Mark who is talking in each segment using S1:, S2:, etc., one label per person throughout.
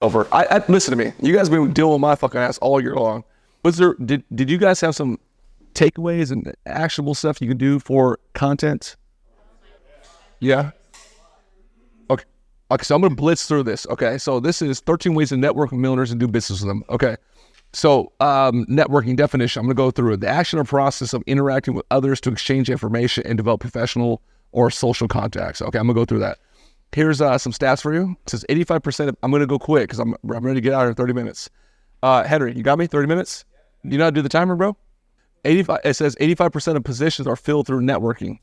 S1: Over. Listen to me. You guys been dealing with my fucking ass all year long. Did you guys have some takeaways and actionable stuff you can do for content? Yeah. Okay. Okay. So I'm gonna blitz through this. Okay. So this is 13 ways to network with millionaires and do business with them. Okay. So networking definition. I'm gonna go through it. The action or process of interacting with others to exchange information and develop professional or social contacts. Okay. I'm gonna go through that. Here's some stats for you. It says 85% of, I'm going to go quick because I'm ready to get out here in 30 minutes. Henry, you got me? 30 minutes? Do you know how to do the timer, bro? It says 85% of positions are filled through networking.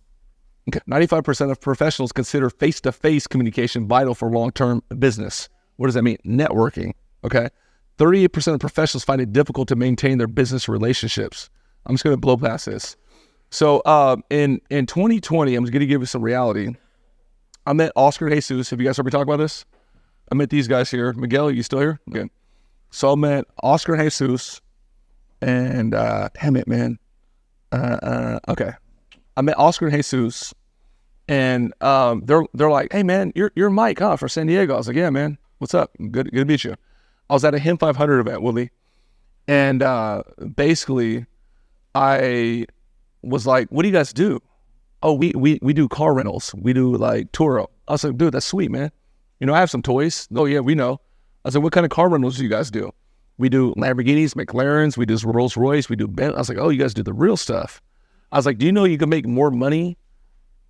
S1: Okay. 95% of professionals consider face-to-face communication vital for long-term business. What does that mean? Networking. Okay. 38% of professionals find it difficult to maintain their business relationships. I'm just going to blow past this. So in 2020, I'm just going to give you some reality. I met Oscar and Jesus. Have you guys heard me talk about this? I met these guys here. Miguel, are you still here? Okay. So I met Oscar and Jesus, and damn it, man. Okay. I met Oscar and Jesus, and they're like, hey man, you're Mike, huh, for San Diego? I was like, yeah, man. What's up? Good to meet you. I was at a Him 500 event, Willie, and basically, I was like, what do you guys do? Oh, we do car rentals. We do like Turo. I was like, dude, that's sweet, man. You know, I have some toys. Oh yeah, we know. I said, what kind of car rentals do you guys do? We do Lamborghinis, McLarens. We do Rolls Royce. We do Bentley. I was like, oh, you guys do the real stuff. I was like, do you know you can make more money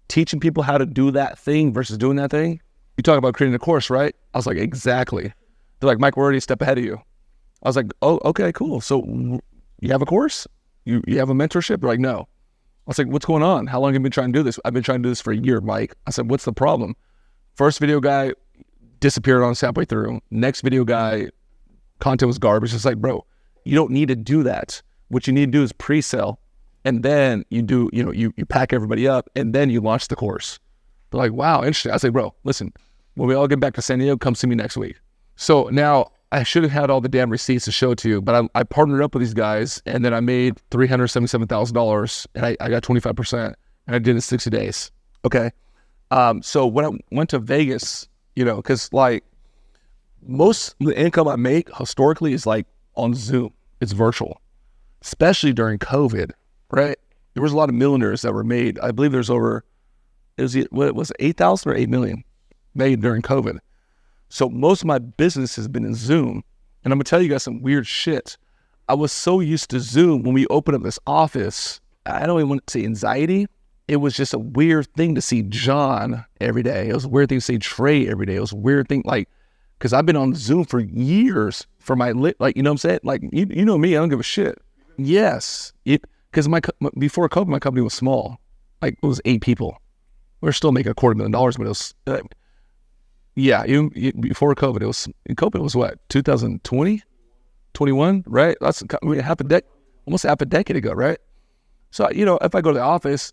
S1: teaching people how to do that thing versus doing that thing? You talk about creating a course, right? I was like, exactly. They're like, Mike, we're already a step ahead of you. I was like, oh, okay, cool. So you have a course? You have a mentorship? They're like, no. I was like, what's going on? How long have you been trying to do this? I've been trying to do this for a year, Mike. I said, what's the problem? First video guy disappeared on halfway through. Next video guy, content was garbage. It's like, bro, you don't need to do that. What you need to do is pre-sell. And then you do, you pack everybody up and then you launch the course. They're like, wow, interesting. I say, bro, listen, when we all get back to San Diego, come see me next week. So now I should have had all the damn receipts to show to you, but I partnered up with these guys and then I made $377,000 and I got 25% and I did it in 60 days. Okay. So when I went to Vegas, cause like most of the income I make historically is like on Zoom. It's virtual, especially during COVID, right? There was a lot of millionaires that were made. I believe there's over, was it 8,000 or 8 million made during COVID. So most of my business has been in Zoom. And I'm going to tell you guys some weird shit. I was so used to Zoom when we opened up this office. I don't even want to say anxiety. It was just a weird thing to see John every day. It was a weird thing to see Trey every day. It was a weird thing, like, because I've been on Zoom for years for my, like, you know what I'm saying? Like, you know me, I don't give a shit. Yes. Because before COVID, my company was small. Like, it was 8 people. We were still making $250,000, but it was... yeah, before COVID, COVID was what, 2020, 21, right? That's almost half a decade ago, right? So, if I go to the office,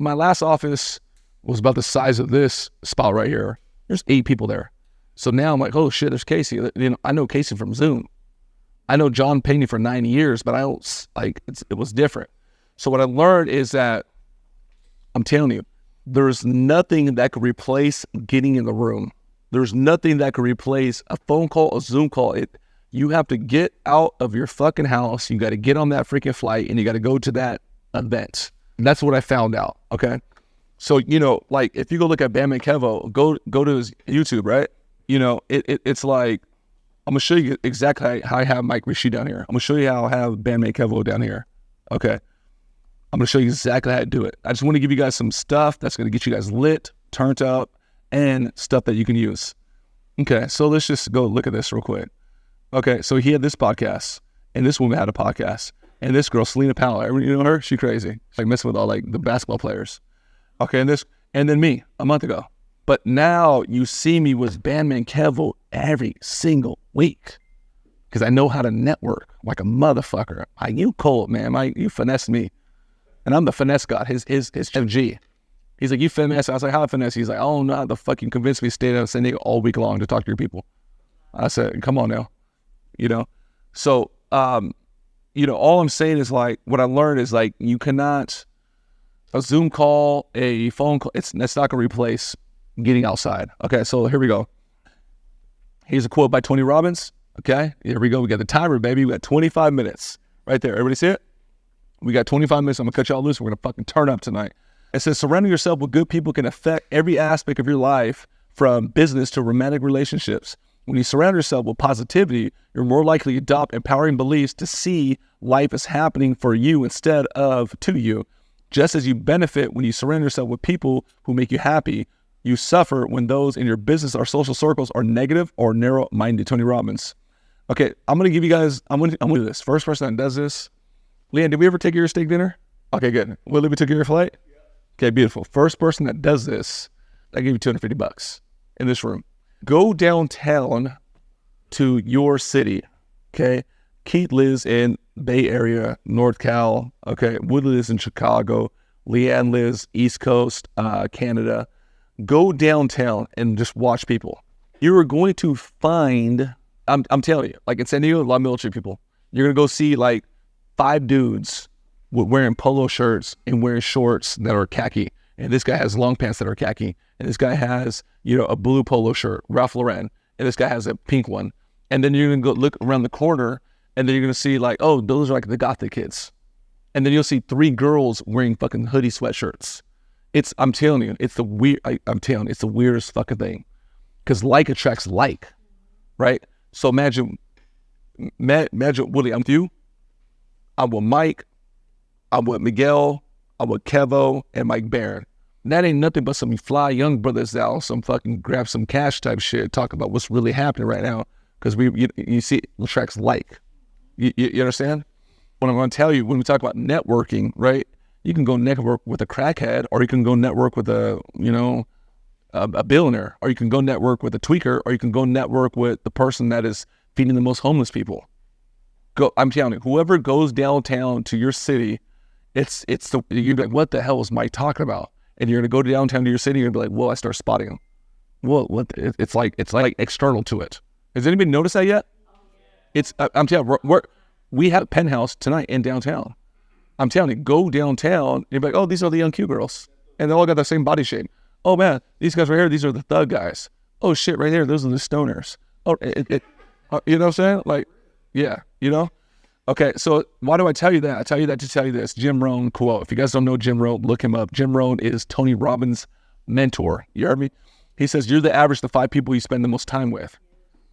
S1: my last office was about the size of this spot right here. There's 8 people there. So now I'm like, oh shit, there's Casey. I know Casey from Zoom. I know John Payne for 9 years, but it was different. So what I learned is that, I'm telling you, there's nothing that could replace getting in the room. There's nothing that could replace a phone call, a Zoom call. You have to get out of your fucking house. You got to get on that freaking flight and you got to go to that event. And that's what I found out. Okay. So, like if you go look at Bandman Kevo, go to his YouTube, right? It's like, I'm going to show you exactly how I have Mike Rishi down here. I'm going to show you how I have Bandman Kevo down here. Okay. I'm going to show you exactly how to do it. I just want to give you guys some stuff that's going to get you guys lit, turned up, and stuff that you can use. Okay, so let's just go look at this real quick. Okay, so he had this podcast, and this woman had a podcast, and this girl, Selena Powell, you know her? She crazy. Like messing with all like the basketball players. Okay, and then me a month ago. But now you see me with Bandman Kevo every single week because I know how to network like a motherfucker. Like, you cold, man. You finesse me. And I'm the finesse god, his FG. He's like, you finesse? I was like, how I finesse? He's like, I don't know how the fuck you convinced me to stay down in San Diego all week long to talk to your people. I said, come on now. So, all I'm saying is like, what I learned is like, you cannot, a Zoom call, a phone call, that's not going to replace getting outside. Okay, so here we go. Here's a quote by Tony Robbins. Okay, here we go. We got the timer, baby. We got 25 minutes right there. Everybody see it? We got 25 minutes. I'm gonna cut y'all loose. We're gonna fucking turn up tonight. It says surrounding yourself with good people can affect every aspect of your life, from business to romantic relationships. When you surround yourself with positivity, you're more likely to adopt empowering beliefs to see life as happening for you instead of to you. Just as you benefit when you surround yourself with people who make you happy, you suffer when those in your business or social circles are negative or narrow-minded. Tony Robbins. Okay, I'm gonna give you guys. I'm gonna do this. First person that does this. Leanne, did we ever take you to your steak dinner? Okay, good. Willie, we took you to your flight? Okay, beautiful. First person that does this, I give you $250 in this room. Go downtown to your city, okay? Keith lives in Bay Area, North Cal, okay? Wood lives in Chicago. Leanne lives East Coast, Canada. Go downtown and just watch people. You are going to find, I'm telling you, like in San Diego, a lot of military people. You're going to go see like 5 dudes wearing polo shirts and wearing shorts that are khaki. And this guy has long pants that are khaki. And this guy has, a blue polo shirt, Ralph Lauren. And this guy has a pink one. And then you're going to go look around the corner and then you're going to see like, oh, those are like the gothic kids. And then you'll see 3 girls wearing fucking hoodie sweatshirts. I'm telling you, it's the weirdest fucking thing. Because like attracts like, right? So imagine, Willie, I'm with you. I'm with Mike. I'm with Miguel. I'm with Kevo and Mike Barron. And that ain't nothing but some fly young brothers out, some fucking grab some cash type shit, talk about what's really happening right now. Because you see, it attracts like. You understand? What I'm going to tell you, when we talk about networking, right? You can go network with a crackhead, or you can go network with a billionaire, or you can go network with a tweaker, or you can go network with the person that is feeding the most homeless people. I'm telling you, whoever goes downtown to your city, you're like, what the hell is Mike talking about? And you're gonna go downtown to your city and be like, well, I start spotting them. Well, it's like external to it. Has anybody noticed that yet? I'm telling you, we have a penthouse tonight in downtown. I'm telling you, go downtown and you're like, oh, these are the young cute girls, and they all got the same body shape. Oh man, these guys right here, these are the thug guys. Oh shit, right there, those are the stoners. Oh, you know what I'm saying? Like, yeah, Okay, so why do I tell you that? I tell you that to tell you this. Jim Rohn quote. If you guys don't know Jim Rohn, look him up. Jim Rohn is Tony Robbins' mentor. You heard me? He says, you're the average of the 5 people you spend the most time with.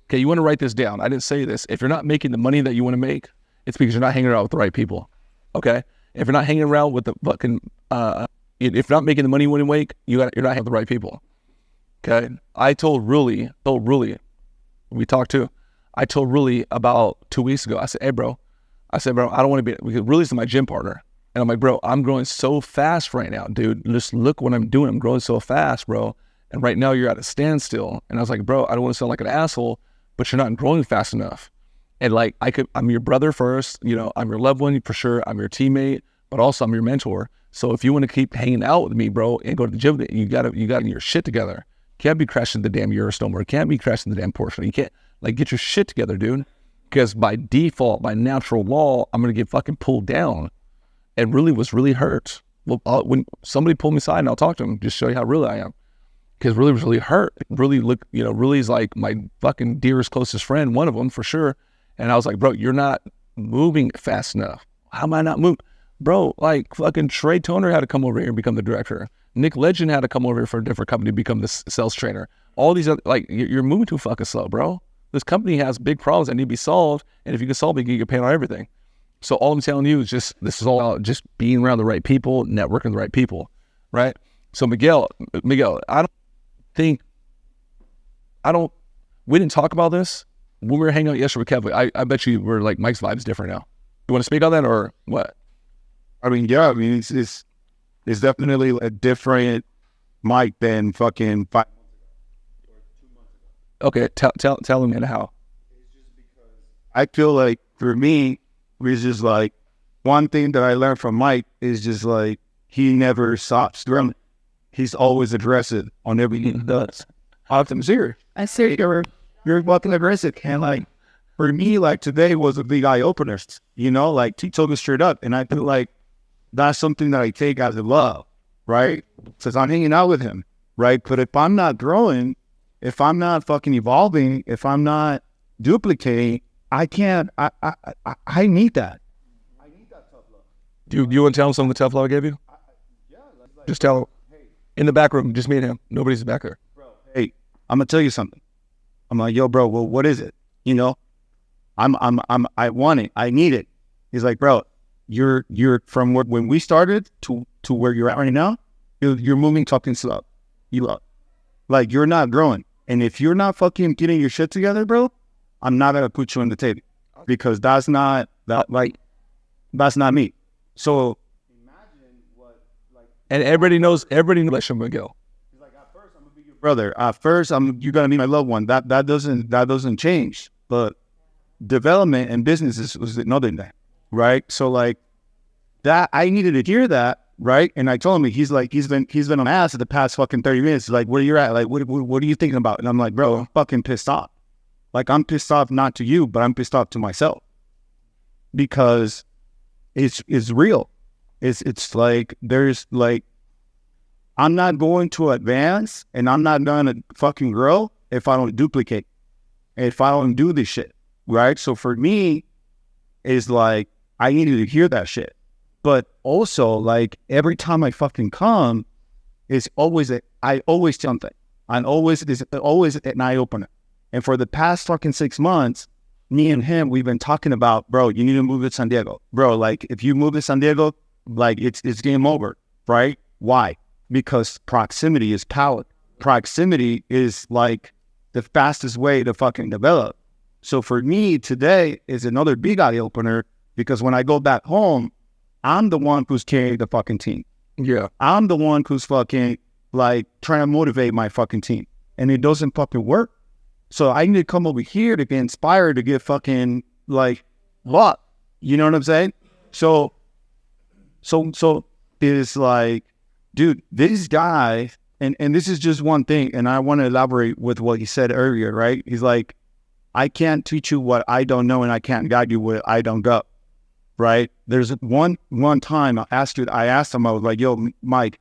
S1: Okay, you want to write this down. I didn't say this. If you're not making the money that you want to make, it's because you're not hanging around with the right people. Okay? If you're not hanging around with the fucking, if you're not making the money you want to make, you're not having the right people. Okay? I told Ruli, we talked too. I told Ruli about 2 weeks ago. I said, hey, bro, I don't want to be, because Ruli's my gym partner. And I'm like, bro, I'm growing so fast right now, dude. Just look what I'm doing. I'm growing so fast, bro. And right now you're at a standstill. And I was like, bro, I don't want to sound like an asshole, but you're not growing fast enough. And like, I'm your brother first, I'm your loved one for sure. I'm your teammate, but also I'm your mentor. So if you want to keep hanging out with me, bro, and go to the gym, you got your shit together. Can't be crashing the damn Eurostone, or can't be crashing the damn Porsche. You can't, get your shit together, dude. Because by default, by natural law, I'm going to get fucking pulled down. And really was really hurt. Well, when somebody pulled me aside and I'll talk to him, just show you how real I am. Because really was really hurt. Really really's like my fucking dearest, closest friend, one of them for sure. And I was like, bro, you're not moving fast enough. How am I not moving? Bro, like fucking Trey Toner had to come over here and become the director. Nick Legend had to come over here for a different company to become the sales trainer. All these other, you're moving too fucking slow, bro. This company has big problems that need to be solved, and if you can solve it, you can get paid on everything. So all I'm telling you is this is all about just being around the right people, networking with the right people, right? So Miguel, we didn't talk about this when we were hanging out yesterday with Kevin. I bet you were like, Mike's vibe is different now. You want to speak on that or what?
S2: It's definitely a different Mike than fucking 5 months ago or 2 months ago.
S1: Okay, tell him how.
S2: It's just because I feel like for me, it's just like one thing that I learned from Mike is just like he never stops drumming. He's always aggressive on everything he does. I'm serious. I say you're fucking aggressive, and like for me, like today was a big eye opener. He told me straight up, and I feel like that's something that I take as a love, right? Because I'm hanging out with him, right? But if I'm not growing, if I'm not fucking evolving, if I'm not duplicating, I can't. I need that. I need that tough love.
S1: Do you want to tell him some of the tough love I gave you? Just tell him. In the back room, just me and him. Nobody's back there.
S2: Bro, hey, I'm gonna tell you something. I'm like, yo, bro, well, what is it? You know, I want it. I need it. He's like, bro, you're from when we started to where you're at right now. You're moving fucking slow. Like you're not growing. And if you're not fucking getting your shit together, bro, I'm not gonna put you on the table because that's not me. So imagine what
S1: and everybody knows Miguel.
S2: He's like, at first I'm gonna be your brother. At first you're gonna be my loved one. That doesn't change. But development and business was another thing, right? So like that I needed to hear that. Right. And I told him, he's been on ass for the past fucking 30 minutes. Like, where you're at? Like, what are you thinking about? And I'm like, bro, I'm fucking pissed off. Like, I'm pissed off not to you, but I'm pissed off to myself because it's real. It's like, there's like, I'm not going to advance and I'm not going to fucking grow if I don't duplicate, if I don't do this shit. Right. So for me, it's like, I needed to hear that shit. But also, like, every time I fucking come, I always tell something. There's always an eye-opener. And for the past fucking 6 months, me and him, we've been talking about, bro, you need to move to San Diego. Bro, like, if you move to San Diego, like, it's game over, right? Why? Because proximity is power. Proximity is, like, the fastest way to fucking develop. So for me, today is another big eye-opener because when I go back home, I'm the one who's carrying the fucking team.
S1: Yeah.
S2: I'm the one who's fucking like trying to motivate my fucking team. And it doesn't fucking work. So I need to come over here to get inspired to get fucking like luck. You know what I'm saying? So it's like, dude, this guy, and this is just one thing, and I want to elaborate with what he said earlier, right? He's like, I can't teach you what I don't know and I can't guide you where I don't go. Right? There's one time I asked him, I was like, yo, Mike,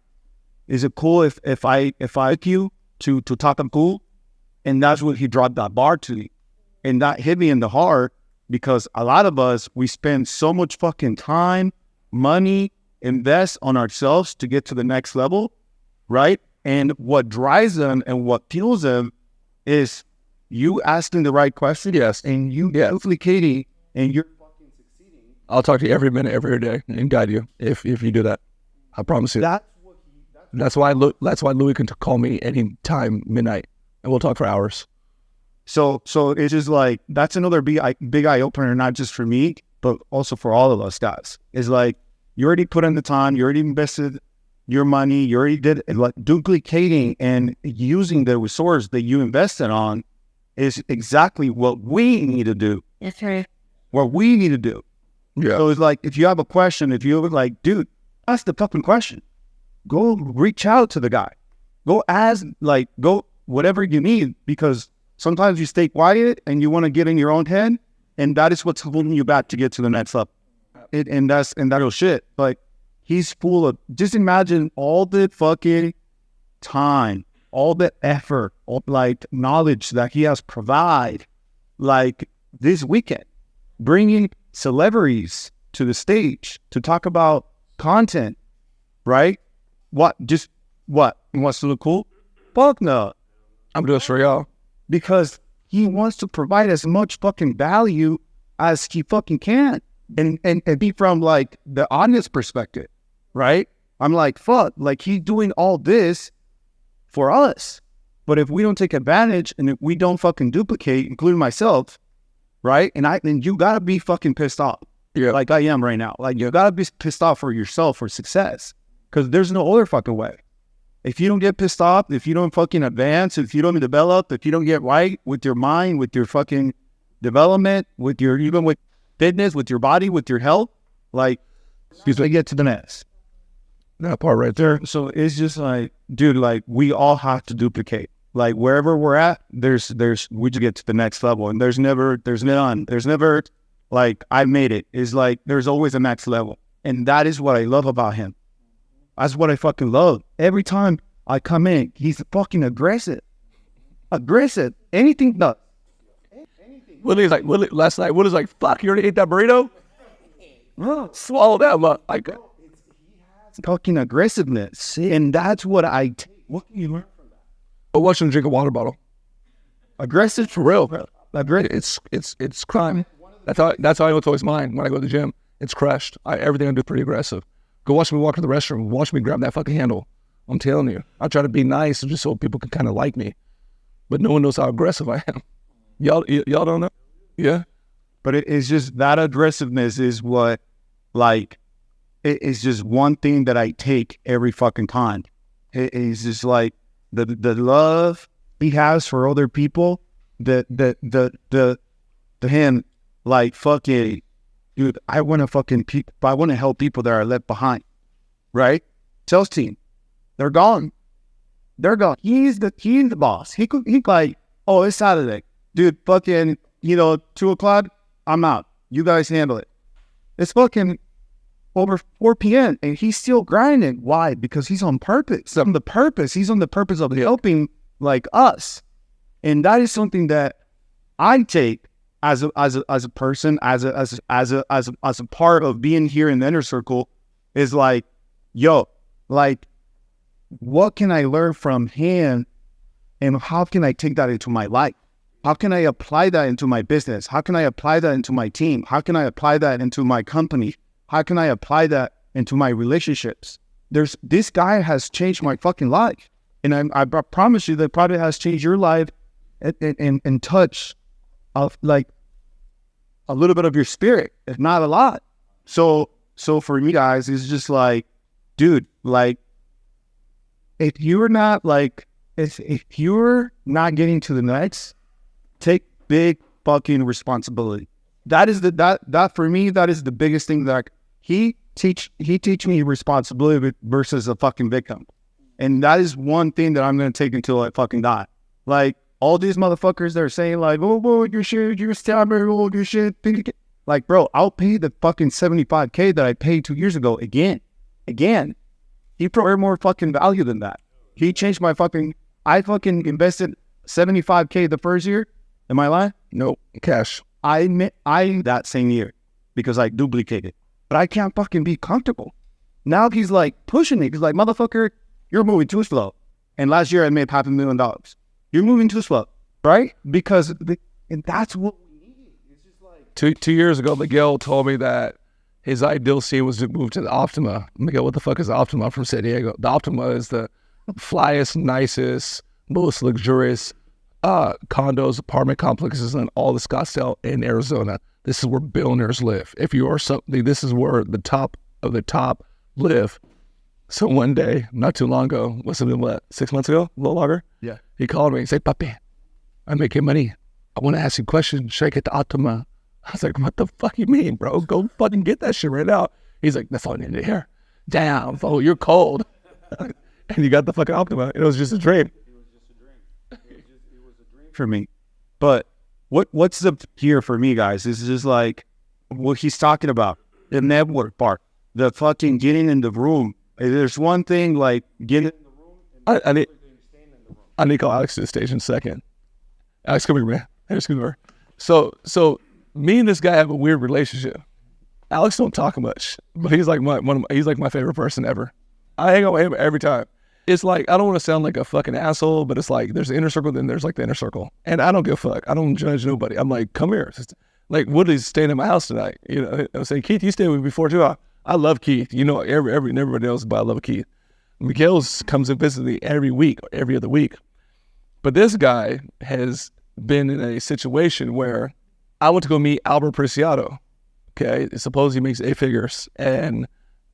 S2: is it cool if I ask you to talk in pool? And that's when he dropped that bar to me. And that hit me in the heart because a lot of us, we spend so much fucking time, money, invest on ourselves to get to the next level, right? And what drives them and what fuels them is you asking the right question, yes, and you duplicating and you're
S1: I'll talk to you every minute, every day, and guide you if you do that. I promise you. That's why Louis can call me anytime, midnight, and we'll talk for hours.
S2: So it's just like that's another big eye opener, not just for me, but also for all of us guys. It's like you already put in the time, you already invested your money, you already did like duplicating and using the resource that you invested on is exactly what we need to do.
S3: That's right.
S2: What we need to do.
S1: Yeah.
S2: So it's like, if you have a question, if you're like, dude, ask the fucking question. Go reach out to the guy. Go ask, like, go whatever you need, because sometimes you stay quiet and you want to get in your own head, and that is what's holding you back to get to the next level. And that'll shit. Like, he's full of, just imagine all the fucking time, all the effort, all like knowledge that he has provided, like this weekend, bringing celebrities to the stage to talk about content, right? What? He wants to look cool? Fuck no.
S1: I'm doing this for y'all.
S2: Because he wants to provide as much fucking value as he fucking can. And be from like the audience perspective, right? I'm like, fuck, like he's doing all this for us. But if we don't take advantage and if we don't fucking duplicate, including myself, right? And you gotta be fucking pissed off.
S1: Yeah.
S2: Like I am right now. Like you gotta be pissed off for yourself for success. Because there's no other fucking way. If you don't get pissed off, if you don't fucking advance, if you don't develop, if you don't get right with your mind, with your fucking development, with your, even with fitness, with your body, with your health, like, you get to the next.
S1: That part right there.
S2: So it's just like, dude, like we all have to duplicate. Like wherever we're at, we just get to the next level. And there's never like, I made it. It's like, there's always a next level. And that is what I love about him. That's what I fucking love. Every time I come in, he's fucking aggressive. aggressive. Anything, no.
S1: Willie's like, last night, Willie's like, fuck, you already ate that burrito? Swallow that, like,
S2: Talking aggressiveness. And that's what I take. What can you learn from that?
S1: but watch him drink a water bottle.
S2: Aggressive
S1: For real. It's crime. That's how I know it's always mine when I go to the gym. It's crushed. Everything I do is pretty aggressive. Go watch me walk to the restroom. Watch me grab that fucking handle. I'm telling you. I try to be nice just so people can kind of like me. But no one knows how aggressive I am. Y'all don't know? Yeah.
S2: But it's just that aggressiveness is what, like, it's just one thing that I take every fucking time. It's just like the love he has for other people, the him, like, fucking, dude, I want to help people that are left behind, right? Sales team, they're gone. He's the boss. He like, oh, it's Saturday, dude. Fucking, 2:00, I'm out. You guys handle it. It's fucking over 4 p.m. and he's still grinding. Why? Because he's on purpose. He's on the purpose of helping, like, us, and that is something that I take as a person, as a part of being here in the inner circle. Is like, yo, like, what can I learn from him, and how can I take that into my life? How can I apply that into my business? How can I apply that into my team? How can I apply that into my company? How can I apply that into my relationships? This guy has changed my fucking life. And I promise you that probably has changed your life in touch of, like, a little bit of your spirit, if not a lot. So for me, guys, it's just like, dude, like, if you're not getting to the next, take big fucking responsibility. That for me, that is the biggest thing that he teach me responsibility versus a fucking victim. And that is one thing that I'm going to take until I fucking die. Like, all these motherfuckers that are saying, like, oh, your shit, you're a stabber, oh, your shit. Like, bro, I'll pay the fucking $75K that I paid 2 years ago again. He provided more fucking value than that. He changed my fucking, I fucking invested $75K the first year. Am I lying?
S1: Nope. Cash.
S2: I that same year because I duplicated. But I can't fucking be comfortable. Now he's like pushing me. He's like, motherfucker, you're moving too slow. And last year I made $500,000. You're moving too slow, right? Because and that's what we need. It's just like
S1: 2 years ago, Miguel told me that his ideal scene was to move to the Optima. Miguel, what the fuck is the Optima? I'm from San Diego. The Optima is the flyest, nicest, most luxurious condos, apartment complexes in all the Scottsdale in Arizona. This is where billionaires live. If you are something, this is where the top of the top live. So one day, not too long ago, what's it been, what, 6 months ago? A little longer?
S2: Yeah.
S1: He called me. He said, Papi, I'm making money. I want to ask you a question. Should I get the Optima? I was like, what the fuck you mean, bro? Go fucking get that shit right now. He's like, that's all I need to hear. Damn, oh, you're cold. And you got the fucking Optima. It was just a dream.
S2: It was a dream for me. But what's the here for me, guys? This is just like what he's talking about. The network part. The fucking getting in the room. There's one thing like getting in the room.
S1: I need to call Alex to the station in a second. Alex, come here, man. Alex, come here. So me and this guy have a weird relationship. Alex don't talk much, but he's like my favorite person ever. I hang out with him every time. It's like, I don't want to sound like a fucking asshole, but it's like, there's the inner circle, then there's like the inner circle. And I don't give a fuck. I don't judge nobody. I'm like, come here. Like, Woody's staying at my house tonight. You know, I was saying, Keith, you stayed with me before too. I love Keith. You know, everybody knows, but I love Keith. Miguel's comes and visits me every week, or every other week. But this guy has been in a situation where I went to go meet Albert Preciado. Okay. Suppose he makes 8 figures. And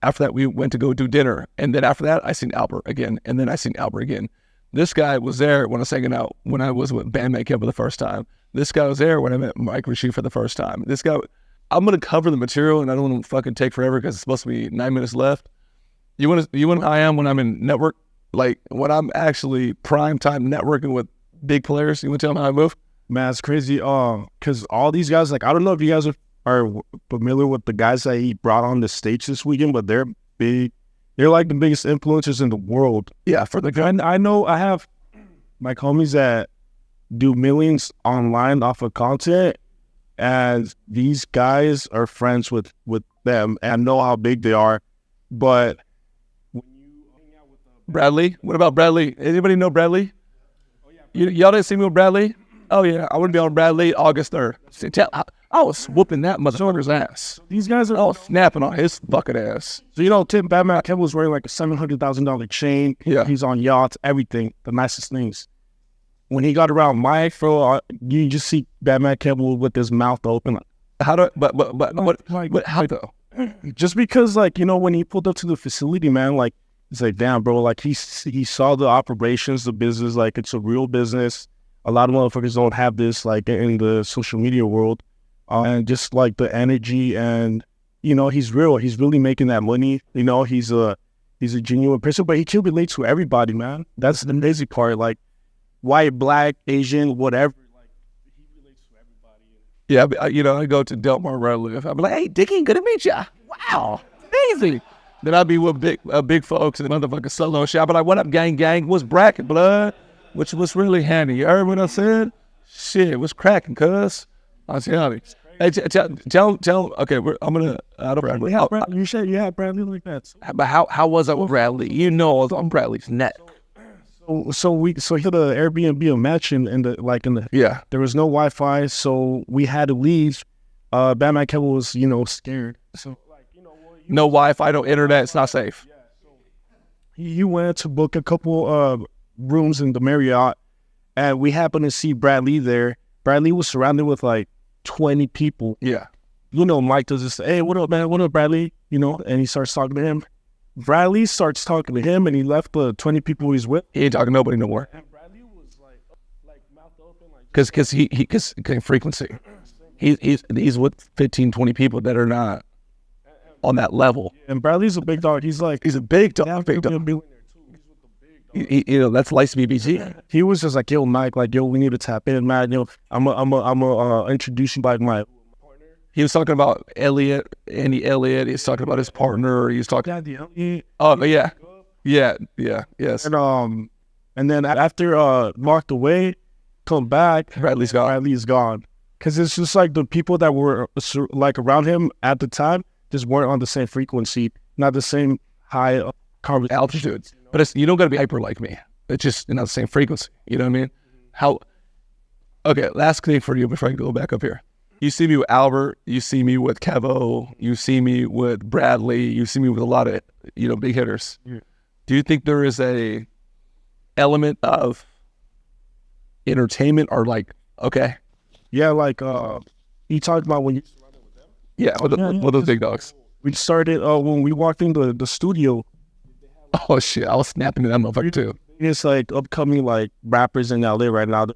S1: after that, we went to go do dinner. And then after that, I seen Albert again. And then I seen Albert again. This guy was there when I was hanging out, when I was with Bam Makeup for the first time. This guy was there when I met Mike Rashid for the first time. This guy, I'm going to cover the material and I don't want to fucking take forever because it's supposed to be 9 minutes left. You want to know how I am when I'm in network? Like when I'm actually prime time networking with big players, you want to tell them how I move?
S2: Man, it's crazy. Because all these guys, like, I don't know if you guys are familiar with the guys that he brought on the stage this weekend, but they're big. They're like the biggest influencers in the world.
S1: Yeah, for the guy.
S2: I know I have my homies that
S3: do millions online off of content, and these guys are friends with them and know how big they are. But
S1: Bradley? What about Bradley? Anybody know Bradley? Y'all didn't see me with Bradley? Oh, yeah. I would be on Bradley August 3rd. See, I was whooping that motherfucker's ass.
S3: these guys are
S1: I was snapping on his fucking ass.
S3: So, you know, Tim Batman Kevin was wearing like a $700,000 chain.
S1: Yeah.
S3: He's on yachts, everything, the nicest things. When he got around my fro, you just see Batman Kevin with his mouth open.
S1: How do, but how though?
S3: Just because, like, you know, when he pulled up to the facility, man, like, it's like, damn, bro, like, he saw the operations, the business, like, it's a real business. A lot of motherfuckers don't have this, like, in the social media world. And just, like, the energy and, you know, he's real. He's really making that money. You know, he's a genuine person, but he can relate to everybody, man. That's the amazing part. Like, white, black, Asian, whatever. Like, he relates to everybody.
S1: Yeah, but, you know, I go to Delmar where I live. I'm like, hey, Dickie, good to meet ya. Wow, amazing. Then I'd be with big folks and motherfucking solo shop. But like, what up, gang? What's bracket, blood? Which was really handy. You heard what I said? Shit, what's cracking, cuz? I tell you. Hey, tell. Okay, I'm gonna. I don't Bradley. How?
S3: You said you had Bradley like that.
S1: But how was I with Bradley? You know, I was on Bradley's neck.
S3: So he hit a Airbnb a match in the
S1: Yeah.
S3: there was no Wi-Fi, so we had to leave. Batman Kevin was, you know, scared. So like, you know,
S1: No Wi-Fi, no internet. It's not safe.
S3: he went to book a couple rooms in the Marriott, and we happened to see Bradley there. Bradley was surrounded with like 20 people.
S1: Yeah.
S3: You know, Mike does this, hey, what up, man? What up, Bradley? You know, and he starts talking to him. Bradley starts talking to him, and he left the 20 people he's with.
S1: He ain't talking to nobody no more.
S3: And Bradley was like mouth open, like,
S1: Because frequency. He's with 15, 20 people that are not on that level.
S3: and Bradley's a big dog. He's like,
S1: He's a big dog.
S3: yeah,
S1: Big
S3: he'll be a
S1: dog.
S3: billionaire too. He's with the big dog.
S1: You know, that's Lice BBC.
S3: He was just like, yo, Mike, like, yo, we need to tap in, man. Yo, I'm introduce you by my partner.
S1: He was talking about Andy Elliott. He's talking about his partner. He was talking.
S3: Daddy,
S1: Oh, but yeah. Yes.
S3: and then after walked away, come back,
S1: Bradley's gone.
S3: Bradley's gone. Because it's just like the people that were like around him at the time just weren't on the same frequency, not the same high conversation.
S1: Altitude. But you don't got to be hyper like me. It's just not the same frequency. You know what I mean? Okay, last thing for you before I go back up here. You see me with Albert. You see me with Kevo. You see me with Bradley. You see me with a lot of, you know, big hitters.
S3: Yeah.
S1: Do you think there is a element of entertainment or like, okay,
S3: Yeah, like he talked about when you
S1: yeah, with those big dogs.
S3: we started when we walked into the studio.
S1: Oh shit, I was snapping to that motherfucker too.
S3: It's like upcoming like rappers in LA right now.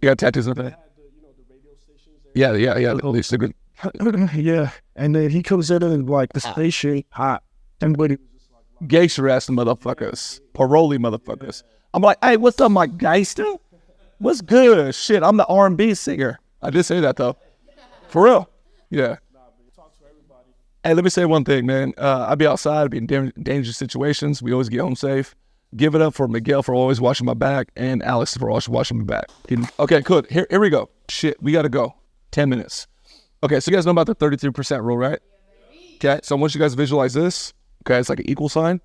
S1: You got tattoos on that? Yeah. At least they're good.
S3: Yeah, and then he comes in and like the station hot. Everybody was just like,
S1: Gangster ass motherfuckers, parole motherfuckers. I'm like, hey, what's up, my gangster? What's good? Shit, I'm the R&B singer. I did say that though, for real. Yeah. Hey, let me say one thing, man. I'd be outside, I'd be in dangerous situations. We always get home safe. Give it up for Miguel for always watching my back, and Alex for always watching my back. Okay, good. Here we go. Shit, we gotta go. 10 minutes. Okay, so you guys know about the 33% rule, right? Okay, so once you guys visualize this, okay, it's like an equal sign.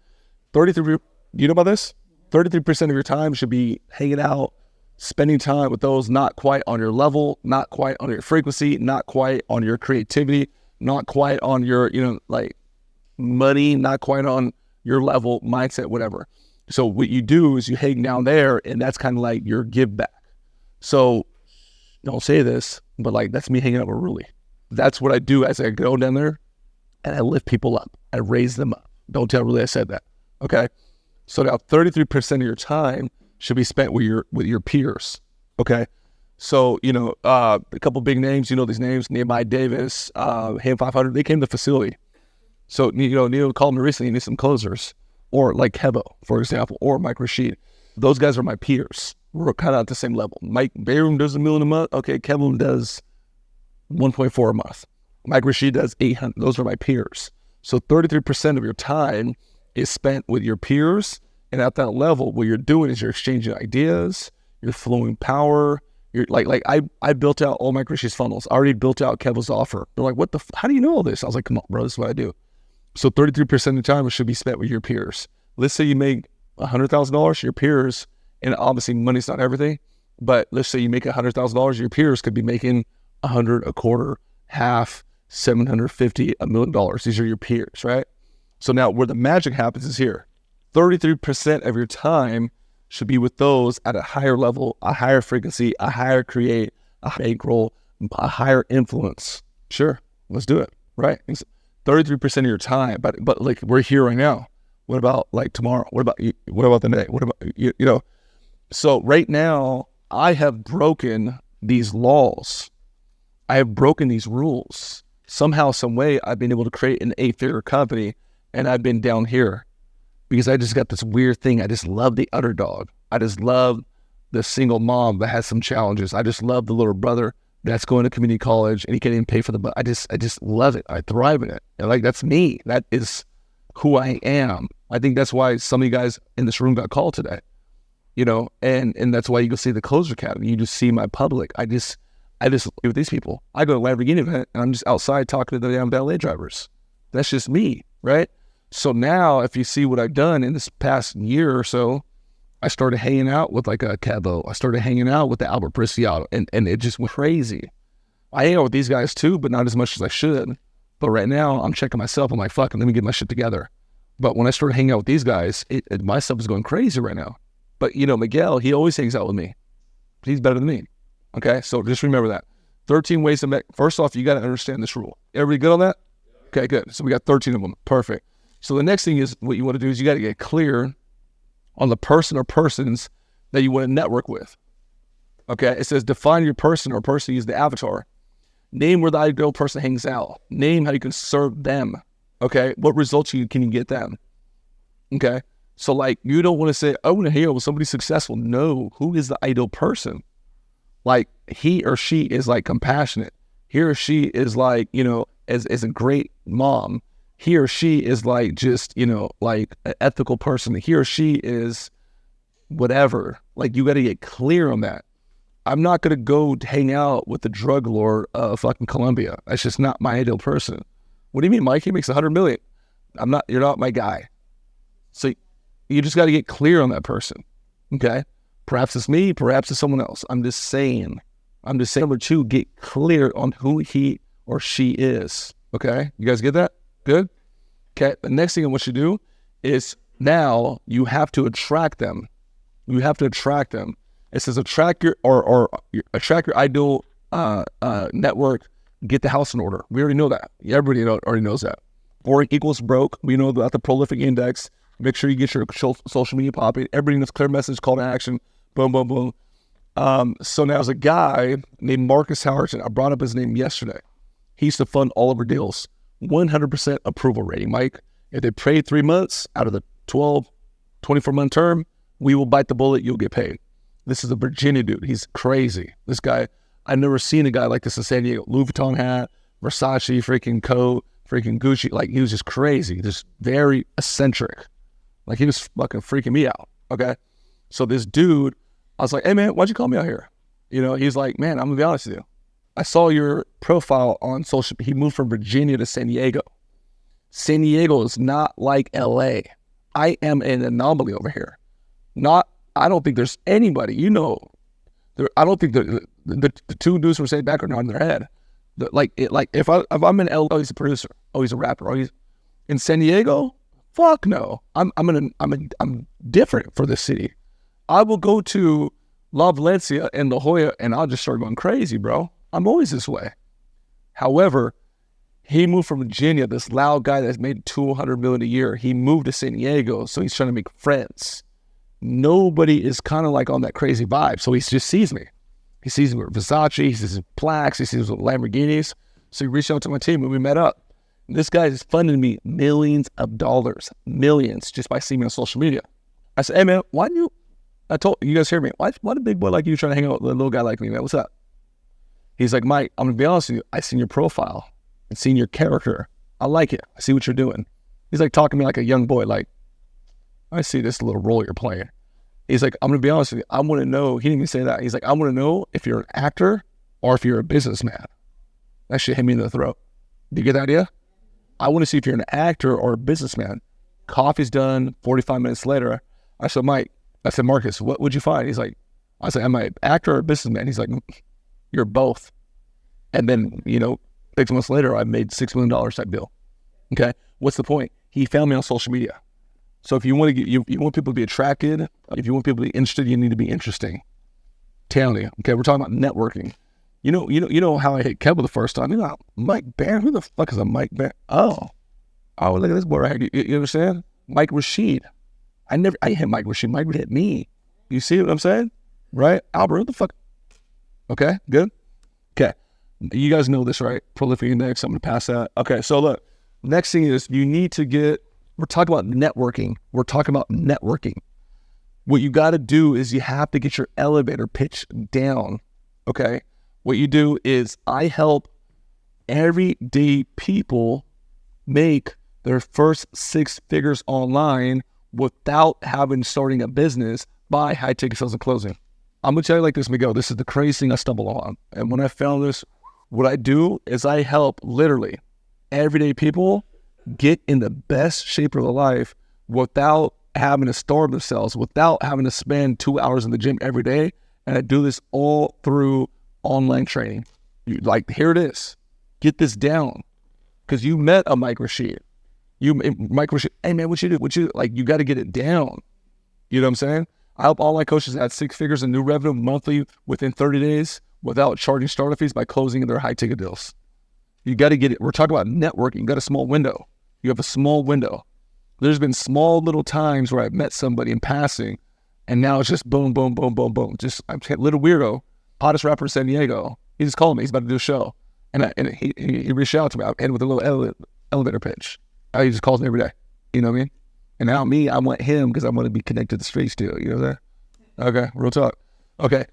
S1: 33, you know about this? 33% of your time should be hanging out, spending time with those not quite on your level, not quite on your frequency, not quite on your creativity, not quite on your, you know, like money, not quite on your level, mindset, whatever. So what you do is you hang down there, and that's kind of like your give back. So don't say this, but like that's me hanging out with Ruli. That's what I do as I go down there, and I lift people up. I raise them up. Don't tell Ruli I said that. Okay. So now 33% of your time should be spent with your peers. Okay. So, you know, a couple big names, you know these names, Nehemiah Davis, Ham 500, they came to the facility. So, you know, Neil called me recently, he needs some closers. Or like Kevo, for example, or Mike Rashid. Those guys are my peers. We're kind of at the same level. Mike Bayroom does $1 million a month. Okay, Kevin does 1.4 a month. Mike Rashid does 800. Those are my peers. So 33% of your time is spent with your peers And at that level, what you're doing is you're exchanging ideas, you're flowing power. You're like I built out all my Christie's funnels. I already built out Kevin's offer. They're like, how do you know all this? I was like, come on, bro, this is what I do. So 33% of the time it should be spent with your peers. Let's say you make $100,000, your peers, and obviously money's not everything, but let's say you make $100,000, your peers could be making 100, a quarter, half, 750, $1 million. These are your peers, right? So now where the magic happens is here. 33% of your time should be with those at a higher level, a higher frequency, a higher create, a bankroll, a higher influence. Sure, let's do it, right? 33% of your time, but like we're here right now. What about like tomorrow? What about the day? What about, you know? So right now I have broken these laws. I have broken these rules. Somehow, some way I've been able to create an 8-figure company, and I've been down here because I just got this weird thing. I just love the underdog. I just love the single mom that has some challenges. I just love the little brother that's going to community college and he can't even pay for the, but I just love it. I thrive in it. And like, that's me. That is who I am. I think that's why some of you guys in this room got called today, you know, and that's why you go see the Closer Academy. You just see my public. I just live with these people. I go to a Lamborghini event and I'm just outside talking to the damn valet drivers. That's just me, right? So now if you see what I've done in this past year or so, I started hanging out with like a Kevo. I started hanging out with the Albert Preciado, and it just went crazy. I hang out with these guys too, but not as much as I should. But right now I'm checking myself. I'm like, fuck, let me get my shit together. But when I started hanging out with these guys, my stuff is going crazy right now. But you know, Miguel, he always hangs out with me. He's better than me. Okay, so just remember that. 13 ways to make, first off, you got to understand this rule. Everybody good on that? Okay, good. So we got 13 of them. Perfect. So the next thing is, what you want to do is you got to get clear on the person or persons that you want to network with. Okay, it says define your person or person, use the avatar. Name where the ideal person hangs out. Name how you can serve them. Okay, what results can you get them? Okay, so like you don't want to say, I want to hang out with somebody successful. No, who is the ideal person? Like he or she is like compassionate. He or she is like, you know, as a great mom. He or she is like just, you know, like an ethical person. He or she is whatever. Like you got to get clear on that. I'm not going to go hang out with the drug lord of fucking Colombia. That's just not my ideal person. What do you mean, Mike? He makes $100 million. You're not my guy. So you just got to get clear on that person. Okay. Perhaps it's me, perhaps it's someone else. I'm just saying. Number 2, get clear on who he or she is. Okay. You guys get that? Good? Okay, the next thing I want you to do is now you have to attract them. You have to attract them. It says attract your ideal network, get the house in order. We already know that. Everybody already knows that. Boring equals broke. We know about the prolific index. Make sure you get your social media popping. Everybody knows clear message, call to action. Boom, boom, boom. So now there's a guy named Marcus Howerton. I brought up his name yesterday. He used to fund all of our deals. 100% approval rating, Mike. If they paid 3 months out of the 12, 24-month term, we will bite the bullet, you'll get paid. This is a Virginia dude. He's crazy. This guy, I've never seen a guy like this in San Diego. Louis Vuitton hat, Versace, freaking coat, freaking Gucci. Like, he was just crazy, just very eccentric. Like, he was fucking freaking me out, okay? So this dude, I was like, hey, man, why'd you call me out here? You know, he's like, man, I'm going to be honest with you. I saw your profile on social. He moved from Virginia to San Diego. San Diego is not like LA. I am an anomaly over here. I don't think there's anybody, you know, I don't think the two dudes from same background are on their head. If I'm in LA, oh, he's a producer. Oh, he's a rapper. Oh, he's in San Diego. Fuck no. I'm different for this city. I will go to La Valencia and La Jolla and I'll just start going crazy, bro. I'm always this way. However, he moved from Virginia, this loud guy that's made $200 million a year. He moved to San Diego, so he's trying to make friends. Nobody is kind of like on that crazy vibe, so he just sees me. He sees me with Versace, he sees plaques, he sees with Lamborghinis. So he reached out to my team and we met up. And this guy is funding me millions of dollars, millions, just by seeing me on social media. I said, hey man, I told you guys hear me. Why a big boy like you trying to hang out with a little guy like me, man? What's up? He's like, Mike, I'm going to be honest with you. I seen your profile and seen your character. I like it. I see what you're doing. He's like talking to me like a young boy. Like, I see this little role you're playing. He's like, I'm going to be honest with you. I want to know. He didn't even say that. He's like, I want to know if you're an actor or if you're a businessman. That shit hit me in the throat. Do you get the idea? I want to see if you're an actor or a businessman. Coffee's done. 45 minutes later, I said, Marcus, what would you find? He's like, I said, am I an actor or a businessman? He's like, you're both. And then, 6 months later, I made $6 million type deal. Okay. What's the point? He found me on social media. So if you want to get, you want people to be attracted, if you want people to be interested, you need to be interesting. Telling you. Okay. We're talking about networking. You know how I hit Kevin the first time. Mike Barron. Who the fuck is a Mike Barron? Oh, look at this boy right here. You understand? Mike Rashid. I hit Mike Rashid. Mike would hit me. You see what I'm saying? Right? Albert, what the fuck? Okay, good. Okay. You guys know this, right? Prolific Index. I'm going to pass that. Okay, so look. Next thing is you need to we're talking about networking. What you got to do is you have to get your elevator pitch down. Okay? What you do is I help everyday people make their first 6 figures online without starting a business by high ticket sales and closing. I'm going to tell you like this, Miguel. This is the crazy thing I stumbled on. And when I found this, what I do is I help literally everyday people get in the best shape of their life without having to starve themselves, without having to spend 2 hours in the gym every day. And I do this all through online training. Here it is. Get this down. Because you met a Mike Rashid. Mike Rashid, hey man, what you do? You got to get it down. You know what I'm saying? I help online coaches add 6 figures in new revenue monthly within 30 days without charging startup fees by closing their high ticket deals. You got to get it. We're talking about networking. You got a small window. You have a small window. There's been small little times where I've met somebody in passing and now it's just boom, boom, boom, boom, boom. Just I'm a little weirdo, hottest rapper in San Diego. He just called me. He's about to do a show. And he reached out to me. I ended with a little elevator pitch. He just calls me every day. You know what I mean? And now I want him because I want to be connected to the streets too. You know what I'm saying? Okay, real talk. Okay,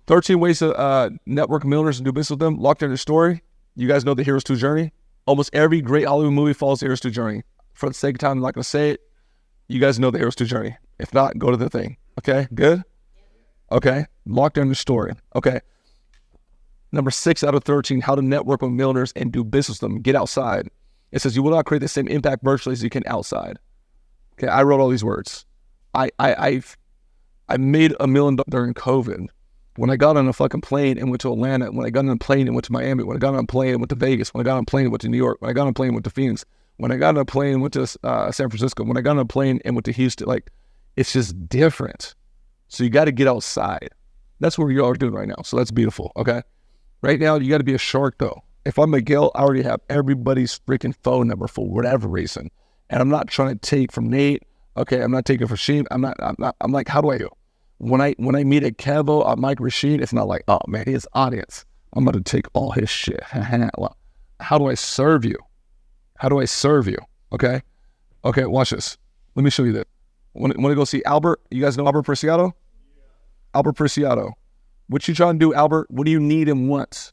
S1: 13 ways to network millionaires and do business with them. Locked in their story. You guys know the Hero's 2 journey. Almost every great Hollywood movie follows the Hero's 2 journey. For the sake of time, I'm not going to say it. You guys know the Hero's 2 journey. If not, go to the thing. Okay, good? Okay, locked in their story. Okay. Number 6 out of 13, how to network with millionaires and do business with them. Get outside. It says you will not create the same impact virtually as you can outside. Okay, I wrote all these words. I made $1 million during COVID. When I got on a fucking plane and went to Atlanta, when I got on a plane and went to Miami, when I got on a plane and went to Vegas, when I got on a plane and went to New York, when I got on a plane and went to Phoenix, when I got on a plane and went to San Francisco, when I got on a plane and went to Houston, it's just different. So you got to get outside. That's what you all are doing right now. So that's beautiful, okay? Right now, you got to be a shark, though. If I'm Miguel, I already have everybody's freaking phone number for whatever reason. And I'm not trying to take from Nate. Okay, I'm not taking from Sheem. I'm like, how do I do? When I meet a Kevo, a Mike Rashid, it's not like, oh man, his audience. I'm going to take all his shit. How do I serve you? How do I serve you? Okay? Okay, watch this. Let me show you this. Want to go see Albert? You guys know Albert Preciado? Yeah. Albert Preciado. What you trying to do, Albert? What do you need and want?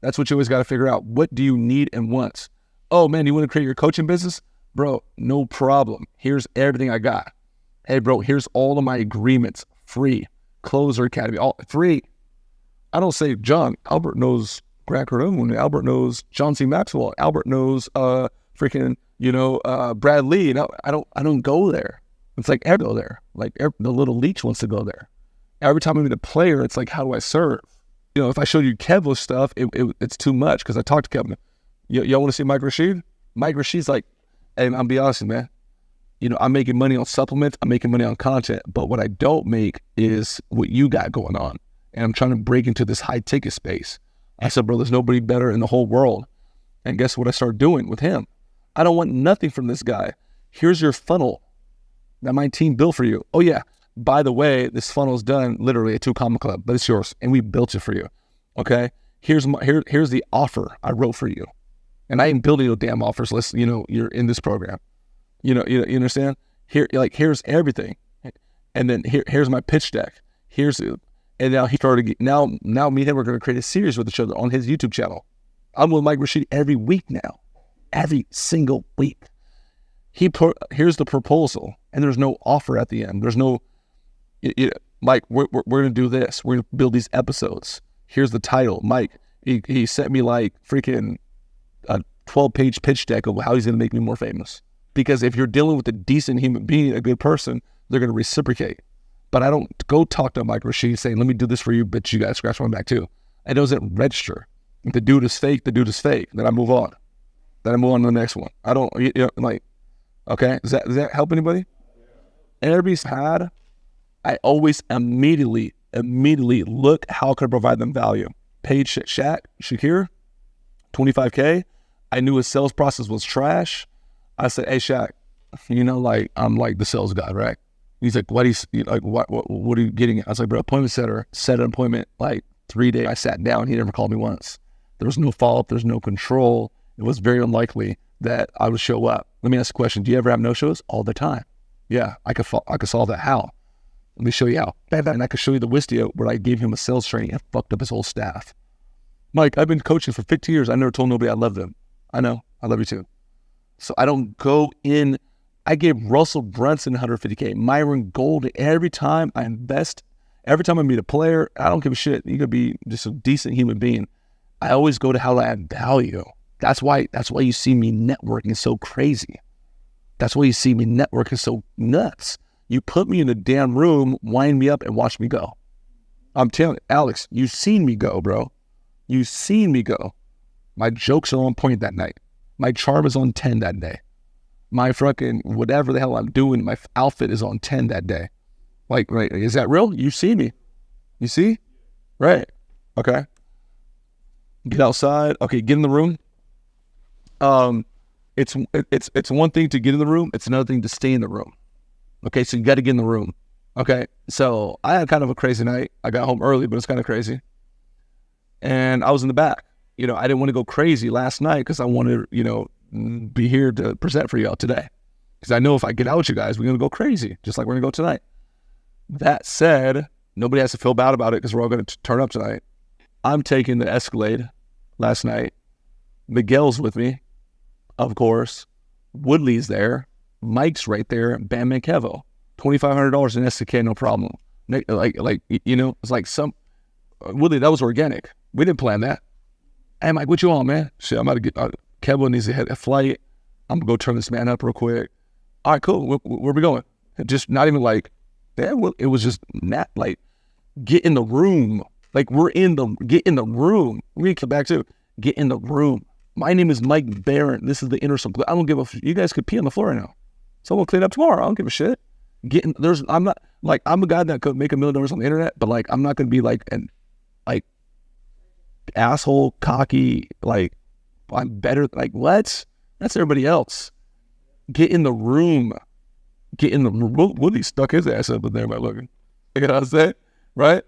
S1: That's what you always got to figure out. What do you need and want? Oh man, you want to create your coaching business? Bro, no problem. Here's everything I got. Hey bro, here's all of my agreements. Free. Closer Academy. All free. I don't say, John, Albert knows Grant Cardone. Albert knows John C. Maxwell. Albert knows Brad Lee. No, I don't go there. It's like every go there. The little leech wants to go there. Every time I meet a player, it's like, how do I serve? If I showed you Kev's stuff, it's too much because I talked to Kevin. Y'all want to see Mike Rashid? Mike Rashid's like, hey, I'll be honest with you, man. I'm making money on supplements. I'm making money on content. But what I don't make is what you got going on. And I'm trying to break into this high ticket space. I said, bro, there's nobody better in the whole world. And guess what I started doing with him? I don't want nothing from this guy. Here's your funnel that my team built for you. Oh yeah, by the way, this funnel's done literally at 2 Comma Club, but it's yours. And we built it for you. Okay? Here's the offer I wrote for you. And I ain't building no damn offers unless, you're in this program. You understand? Here's everything. And then here's my pitch deck. And now he started, now me and him are going to create a series with each other on his YouTube channel. I'm with Mike Rashid every week now. Every single week. Here's the proposal. and there's no offer at the end. There's no, Mike, we're going to do this. We're going to build these episodes. Here's the title. Mike, he sent me like freaking a 12-page pitch deck of how he's going to make me more famous. Because if you're dealing with a decent human being, a good person, they're going to reciprocate. But I don't go talk to Mike Rashid saying, let me do this for you, but you got to scratch my back too. It doesn't register. If the dude is fake, the dude is fake. Then I move on. Then I move on to the next one. I don't, like, okay, does that help anybody? Everybody's had, I always immediately look how can I provide them value. Paid Shakir, 25K. I knew his sales process was trash. I said, hey, Shaq, like, I'm like the sales guy, right? He's like, what are you getting at? I was like, bro, appointment setter, set an appointment, like 3 days. I sat down. He never called me once. There was no follow-up. There's no control. It was very unlikely that I would show up. Let me ask a question. Do you ever have no-shows? All the time. Yeah, I could solve that. How? Let me show you how. And I could show you the Wistia where I gave him a sales training and fucked up his whole staff. Mike, I've been coaching for 15 years. I never told nobody I love them. I know. I love you too. So I don't go in. I gave Russell Brunson 150K, Myron Golden. Every time I invest, every time I meet a player, I don't give a shit. You could be just a decent human being. I always go to how to add value. That's why you see me networking so crazy. That's why you see me networking so nuts. You put me in a damn room, wind me up, and watch me go. I'm telling you, Alex, you've seen me go, bro. You've seen me go. My jokes are on point that night. My charm is on 10 that day. My fucking whatever the hell I'm doing, my outfit is on 10 that day. Like, right, is that real? You see me. You see? Right. Okay. Get outside. Okay, get in the room. It's one thing to get in the room. It's another thing to stay in the room. Okay, so you got to get in the room. Okay, so I had kind of a crazy night. I got home early, but it's kind of crazy. And I was in the back. I didn't want to go crazy last night because I wanted to, be here to present for y'all today. Because I know if I get out with you guys, we're going to go crazy, just like we're going to go tonight. That said, nobody has to feel bad about it because we're all going to turn up tonight. I'm taking the Escalade last night. Miguel's with me, of course. Woodley's there. Mike's right there. Bam and Kevo. $2,500 in SDK, no problem. It's like some... Woodley, that was organic. We didn't plan that. Hey, Mike, what you on, man? Shit, I'm about to get... Kevo needs to hit a flight. I'm going to go turn this man up real quick. All right, cool. Where we going? Just not even like... It was just not like... Get in the room. Like, get in the room. We come back to... Get in the room. My name is Mike Barron. This is the Inner Circle. I don't give a... You guys could pee on the floor right now. So we'll clean up tomorrow. I don't give a shit. I'm a guy that could make $1 million on the internet, but like, I'm not going to be like an asshole, cocky, like, I'm better. Like, what? That's everybody else. Get in the room. Woody stuck his ass up in there by looking. You know what I'm saying? Right?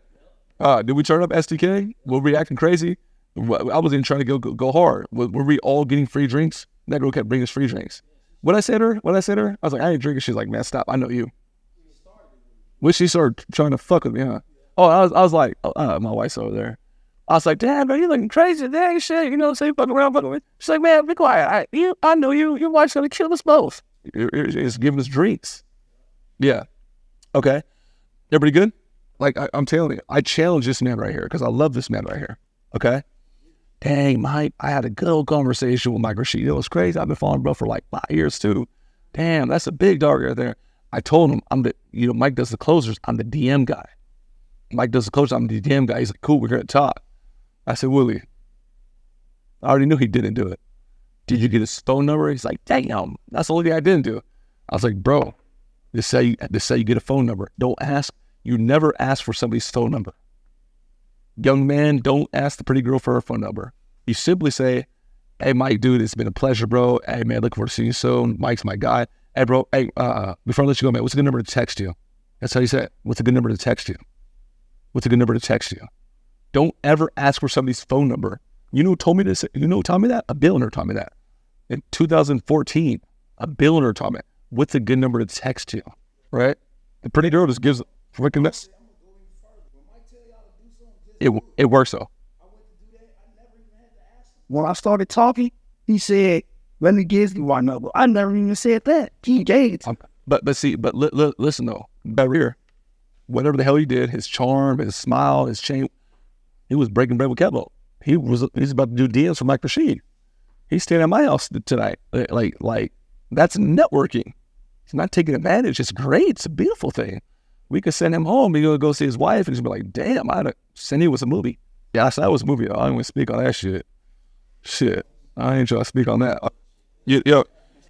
S1: Did we turn up SDK? Were we acting crazy? I wasn't even trying to go hard. Were we all getting free drinks? That girl kept bringing us free drinks. What I said to her? I was like, I ain't drinking. She's like, man, stop. I know you. When she started trying to fuck with me, huh? Oh, I was like, my wife's over there. I was like, damn, man, you looking crazy. Dang shit. Say fucking around, fucking with me. She's like, man, be quiet. I know you. Your wife's going to kill us both. It's giving us drinks. Yeah. Okay. Everybody good? Like, I'm telling you, I challenge this man right here because I love this man right here. Okay? Dang, Mike, I had a good old conversation with Mike Rashid. It was crazy. I've been following bro for like 5 years too. Damn, that's a big dog right there. I told him, Mike does the closers. I'm the DM guy. Mike does the closers. I'm the DM guy. He's like, cool, we're going to talk. I said, Willie, I already knew he didn't do it. Did you get his phone number? He's like, damn, that's the only thing I didn't do. I was like, bro, just say you get a phone number. Don't ask. You never ask for somebody's phone number. Young man, don't ask the pretty girl for her phone number. You simply say, hey, Mike, dude, it's been a pleasure, bro. Hey, man, look forward to seeing you soon. Mike's my guy. Hey, bro, before I let you go, man, what's a good number to text you? That's how you say it. What's a good number to text you? What's a good number to text you? Don't ever ask for somebody's phone number. You know who told me this? You know who taught me that? A billionaire taught me that. In 2014, a billionaire taught me, what's a good number to text you, right? The pretty girl just gives a freaking mess. It works though.
S4: When I started talking, he said, let me give you my number. I never even said that. He gave it.
S1: Listen though, better here, whatever the hell he did, his charm, his smile, his chain, he was breaking bread with Kevo. He's about to do DMs for Mike Rashid. He's staying at my house tonight. Like that's networking. He's not taking advantage. It's great. It's a beautiful thing. We could send him home. He's gonna go see his wife, and he's gonna be like, "Damn, I had to send you with a movie." Yeah, I said that was a movie. I don't even speak on that shit. Shit, I ain't trying to speak on that. Yo,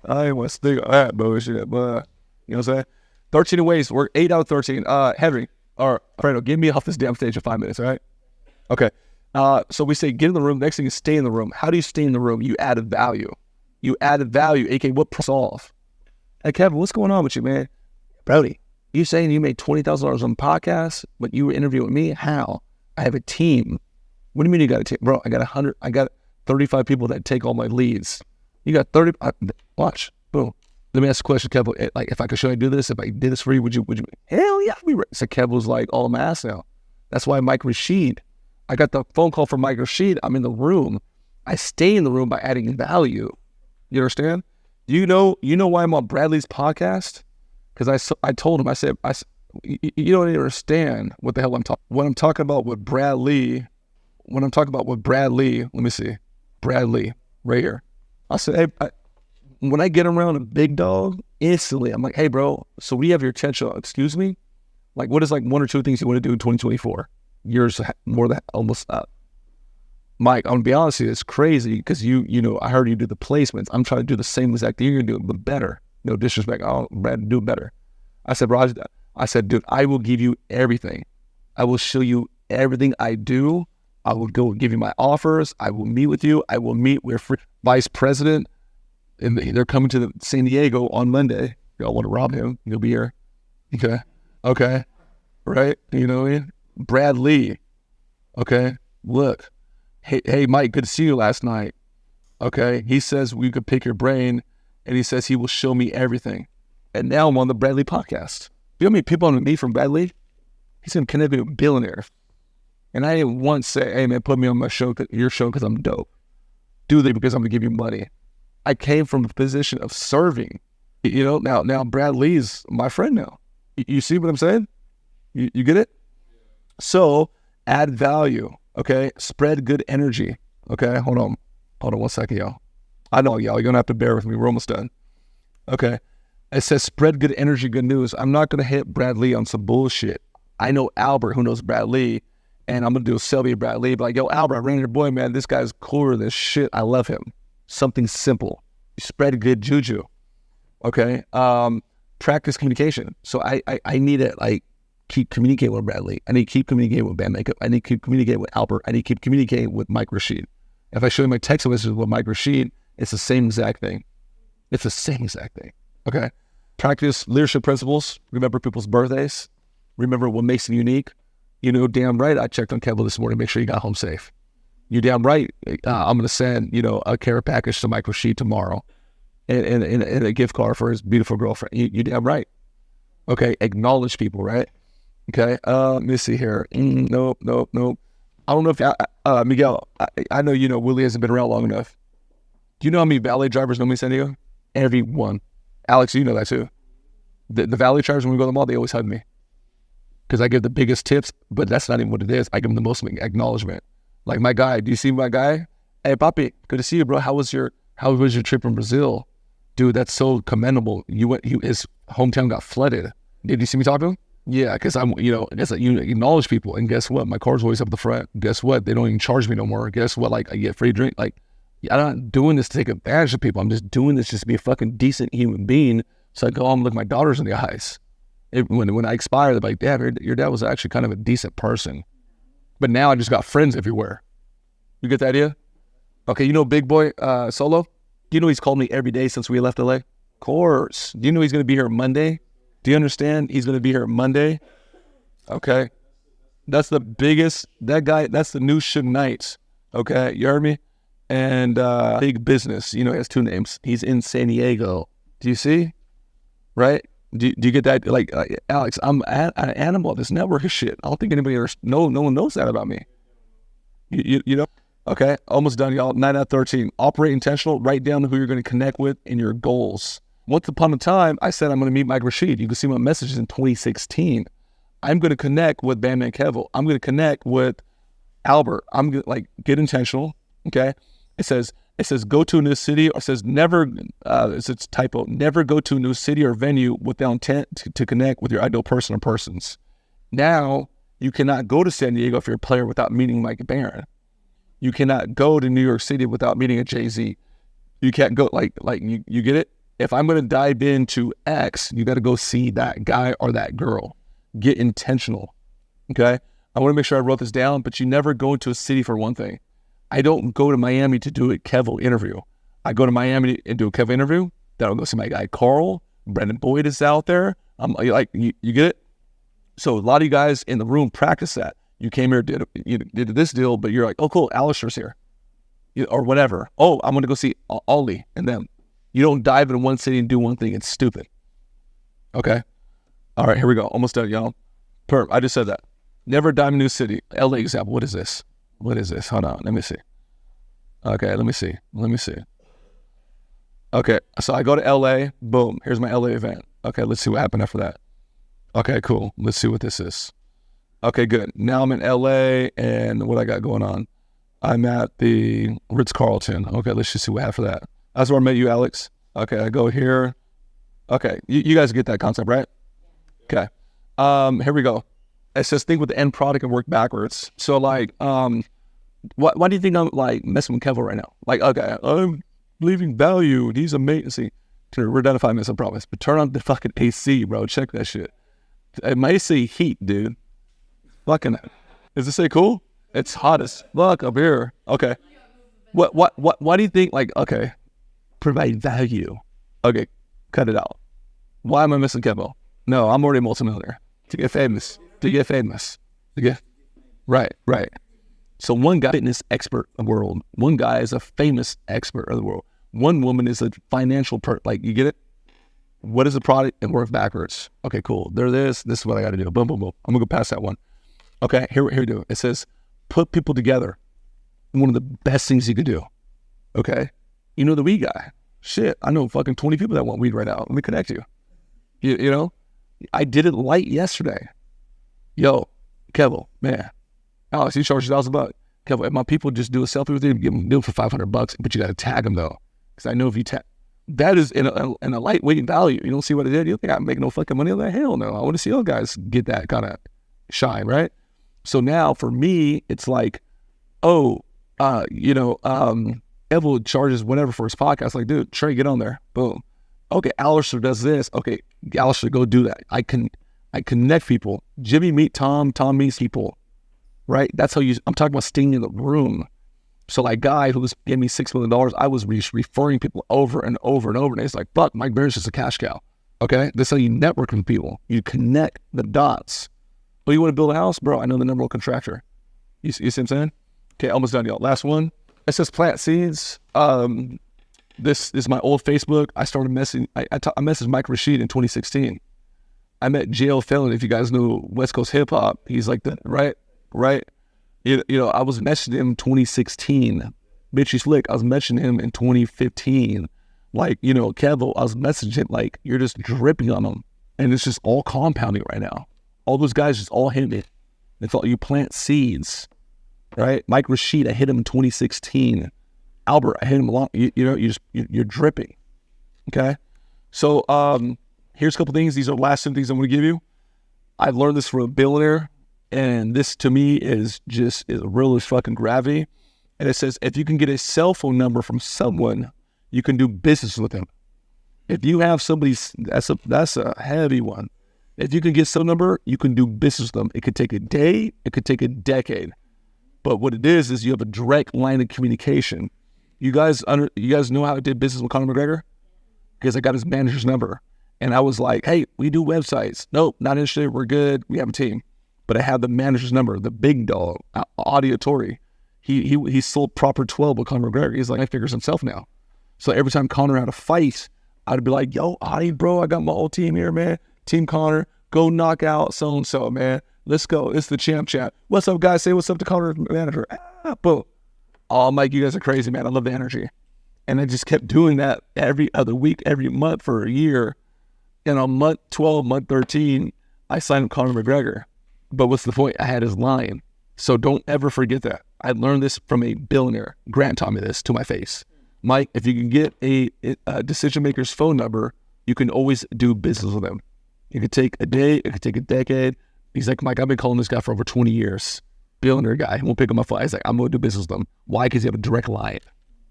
S1: I ain't want to speak on that bullshit. But you know what I'm saying? 13 ways. We're 8 out of 13. Henry or Fredo, get me off this damn stage in 5 minutes. All right? Okay. So we say get in the room. Next thing is stay in the room. How do you stay in the room? You added value. aka what solve? Hey Kevin, what's going on with you, man? Brody, you saying you made $20,000 on podcasts, but you were interviewing me? How? I have a team. What do you mean you got a team? Bro, I got 35 people that take all my leads. You got 30, watch, boom. Let me ask a question, Kevin. Like, if I could show you do this, if I did this for you, would you? Hell yeah. So Kevin was like, all my ass now. That's why Mike Rashid, I got the phone call from Mike Rashid. I'm in the room. I stay in the room by adding value. You understand? You know why I'm on Bradley's podcast? Because I told him, I said, you don't understand what the hell I'm talking. When I'm talking about with Bradley, let me see, Bradley right here. I said, hey, when I get around a big dog, instantly I'm like, hey bro, so we have your attention. Excuse me, like what is like one or two things you want to do in 2024? Yours more than almost up. Mike, I'm gonna be honest with you, it's crazy because you know, I heard you do the placements. I'm trying to do the same exact thing you're doing, but better. No disrespect. I'll do it better. I said, Raj, dude, I will give you everything. I will show you everything I do. I will go give you my offers. I will meet with you. I will meet with vice president, and they're coming to San Diego on Monday. Y'all want to rob him? He'll be here. Okay, right? You know what I mean? Brad Lee. Okay, look. Hey, Mike, good to see you last night. Okay, he says we could pick your brain, and he says he will show me everything. And now I'm on the Bradley podcast. You know how many people I'm going to meet from Bradley? He's going to connect me with billionaires. And I didn't once say, hey man, put me on my show, your show, because I'm dope. Do that because I'm going to give you money. I came from a position of serving. You know, now Brad Lee's my friend now. You see what I'm saying? You get it? So add value, okay? Spread good energy, okay? Hold on 1 second, y'all. I know, y'all, you're going to have to bear with me. We're almost done. Okay. It says spread good energy, good news. I'm not going to hit Brad Lee on some bullshit. I know Albert, who knows Brad Lee, and I'm going to do a selfie of Brad Lee. But like, yo, Albert, I ran your boy, man. This guy's cooler than shit. I love him. Something simple. Spread good juju. Okay. Practice communication. So I need to like keep communicating with Brad Lee. I need to keep communicating with Bam Makeup. I need to keep communicating with Albert. I need to keep communicating with Mike Rashid. If I show you my text messages with Mike Rashid, it's the same exact thing. It's the same exact thing. Okay. Practice leadership principles. Remember people's birthdays. Remember what makes them unique. You know, damn right, I checked on Kevin this morning, make sure you got home safe. You damn right, I'm going to send, a care package to Mike Rashid tomorrow and a gift card for his beautiful girlfriend. You damn right. Okay. Acknowledge people, right? Okay. Let me see here. Nope. I don't know if, Miguel, I know, Willie hasn't been around long enough. Do you know how many valet drivers know me in San Diego? Everyone. Alex, you know that too. The valet drivers, when we go to the mall, they always hug me. Because I give the biggest tips, but that's not even what it is. I give them the most acknowledgement. Like my guy, do you see my guy? Hey, Papi, good to see you, bro. How was your trip in Brazil? Dude, that's so commendable. His hometown got flooded. Did you see me talk to him? Yeah, because I guess you acknowledge people. And guess what? My car's always up the front. Guess what? They don't even charge me no more. Guess what? Like, I get free drink. Like, I'm not doing this to take advantage of people. I'm just doing this just to be a fucking decent human being. So I go home and look my daughters in the eyes. When I expire, they're like, Dad, your dad was actually kind of a decent person. But now I just got friends everywhere. You get the idea? Okay, Big Boy Solo? Do you know he's called me every day since we left LA? Of course. Do you know he's going to be here Monday? Do you understand? He's going to be here Monday. Okay. That's the biggest, that guy, that's the new Suge Knight. Okay, you heard me? And big business, he has two names. He's in San Diego. Do you see? Right? Do you get that? Like, Alex, I'm an animal of this network of shit. I don't think anybody no one knows that about me. You know? Okay, almost done, y'all. 9 out of 13. Operate intentional. Write down who you're going to connect with and your goals. Once upon a time, I said I'm going to meet Mike Rashid. You can see my messages in 2016. I'm going to connect with Bandman Kevo. I'm going to connect with Albert. I'm going to like get intentional. Okay. It says go to a new city, or it says never, it's a typo, never go to a new city or venue without intent to connect with your ideal person or persons. Now, you cannot go to San Diego if you're a player without meeting Mike Barron. You cannot go to New York City without meeting a Jay-Z. You can't go, like you get it? If I'm going to dive into X, you got to go see that guy or that girl. Get intentional, okay? I want to make sure I wrote this down, but you never go into a city for one thing. I don't go to Miami to do a Kevo interview. I go to Miami and do a Kevo interview. Then I'll go see my guy Carl. Brendan Boyd is out there. Like, you get it? So a lot of you guys in the room practice that. You came here, you did this deal, but you're like, oh, cool, Alistair's here. Or whatever. Oh, I'm going to go see Ollie and them. You don't dive in one city and do one thing. It's stupid. Okay? All right, here we go. Almost done, y'all. I just said that. Never dive in a new city. LA example. What is this? What is this? Hold on. Let me see. Okay, let me see. Okay, so I go to LA. Boom. Here's my LA event. Okay, let's see what happened after that. Okay, cool. Let's see what this is. Okay, good. Now I'm in LA, and what I got going on? I'm at the Ritz-Carlton. Okay, let's just see what happened for that. That's where I met you, Alex. Okay, I go here. Okay, you guys get that concept, right? Okay. Here we go. It says think with the end product and work backwards. So like, why do you think I'm like messing with Kevo right now? Like, okay, I'm leaving value. He's amazing. We're done in 5 minutes, I promise. But turn on the fucking AC, bro. Check that shit. My AC heat, dude. Fucking, does this say cool? It's hot as fuck up here. Okay. Why do you think, like, okay, provide value. Okay, cut it out. Why am I missing Kevo? No, I'm already a multimillionaire. To get famous. Right. So one guy, fitness expert of the world. One guy is a famous expert of the world. One woman is a financial like, you get it? What is the product and work backwards? Okay, cool. This is what I got to do. Boom, boom, boom. I'm going to go past that one. Okay, here we do. It says, put people together. One of the best things you could do. Okay? You know the weed guy. Shit, I know fucking 20 people that want weed right now. Let me connect you. You know? I did it light yesterday. Yo, Kevo, man. Alex, you charge $1,000. Kevo, if my people just do a selfie with you, do it for $500, but you got to tag them though. Because I know if you tag, that is in a lightweight value. You don't see what I did? You don't think I'm making no fucking money on that? Hell no. I want to see you guys get that kind of shine, right? So now for me, it's like, Kevo charges whatever for his podcast. Like, dude, Trey, get on there. Boom. Okay, Alistair does this. Okay, Alistair, go do that. I connect people. Jimmy meet Tom. Tom meets people. Right? That's how I'm talking about staying in the room. So like guy who gave me $6 million, I was referring people over and over and over. And it's like, fuck, Mike Barron's just a cash cow. Okay? That's how you network with people. You connect the dots. Oh, you want to build a house? Bro, I know the number one contractor. You see what I'm saying? Okay, almost done, y'all. Last one. It says plant seeds. This is my old Facebook. I started messaging. I messaged Mike Rashid in 2016. I met JL Felon, if you guys know West Coast hip hop. He's like the right. You know, I was messaging him in 2016. Bitchy Slick, I was messaging him in 2015. Like, you know, Kevo, I was messaging him like you're just dripping on him, and it's just all compounding right now. All those guys just all hit it. It's all you plant seeds, right? Mike Rashid, I hit him in 2016. Albert, I hit him a lot. You're dripping. Okay, so here's a couple things. These are the last 7 things I'm going to give you. I learned this from a billionaire, and this to me is real as fucking gravity. And it says, if you can get a cell phone number from someone, you can do business with them. If you have somebody's, that's a heavy one. If you can get some number, you can do business with them. It could take a day, it could take a decade. But what it is you have a direct line of communication. You guys know how I did business with Conor McGregor? Because I got his manager's number. And I was like, hey, we do websites. Nope, not interested. We're good. We have a team. But I have the manager's number, the big dog, Auditory. He sold proper 12 with Conor McGregor. He's like, he figures himself now. So every time Conor had a fight, I'd be like, yo, Audie, bro, I got my whole team here, man. Team Conor, go knock out so-and-so, man. Let's go. It's the champ chat. What's up, guys? Say what's up to Conor's manager. Boom. Oh, Mike, you guys are crazy, man. I love the energy. And I just kept doing that every other week, every month for a year. And on month 12, month 13, I signed up Conor McGregor. But what's the point? I had his line. So don't ever forget that. I learned this from a billionaire. Grant taught me this to my face. Mike, if you can get a decision maker's phone number, you can always do business with them. It could take a day, it could take a decade. He's like, Mike, I've been calling this guy for over 20 years. Billionaire guy. He won't pick up my phone. He's like, I'm going to do business with them. Why? Because you have a direct line.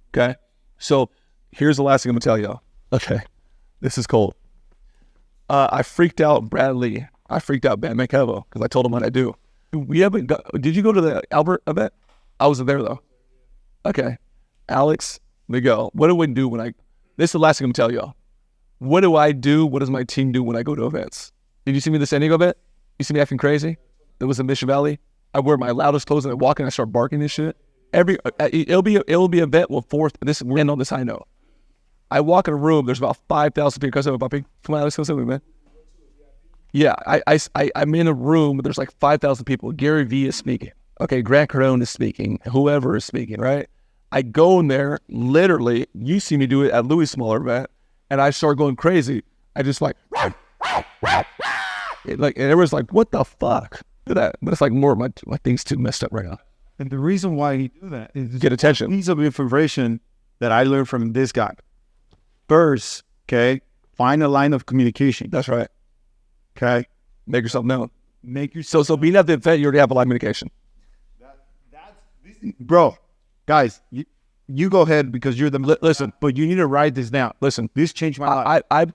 S1: Okay? So here's the last thing I'm going to tell y'all. Okay. This is cold. I freaked out Bradley. I freaked out Batman Kevo because I told him what I do. Did you go to the Albert event? I wasn't there though. Okay. Alex, Miguel, what do we do this is the last thing I'm going to tell y'all. What do I do? What does my team do when I go to events? Did you see me at the San Diego event? You see me acting crazy? It was in Mission Valley. I wear my loudest clothes and I walk in and I start barking and shit. It'll be an event with we end on this high note. I walk in a room, there's about 5,000 people. Come on, let's go something, man. Yeah, I'm in a room, there's like 5,000 people. Gary Vee is speaking. Okay, Grant Cardone is speaking. Whoever is speaking, right? I go in there, literally, you see me do it at Louis' smaller event, and I start going crazy. I just like, and everyone's like, what the fuck? Look at that. But it's like more, my thing's too messed up right now.
S2: And the reason why he do that is
S1: get attention.
S2: Piece of information that I learned from this guy. First, okay, find a line of communication.
S1: That's right.
S2: Okay,
S1: make yourself known.
S2: So
S1: being at the event, you already have a line of communication.
S2: Bro, guys, you go ahead because you're the
S1: listen.
S2: But you need to write this down.
S1: Listen,
S2: this changed my life.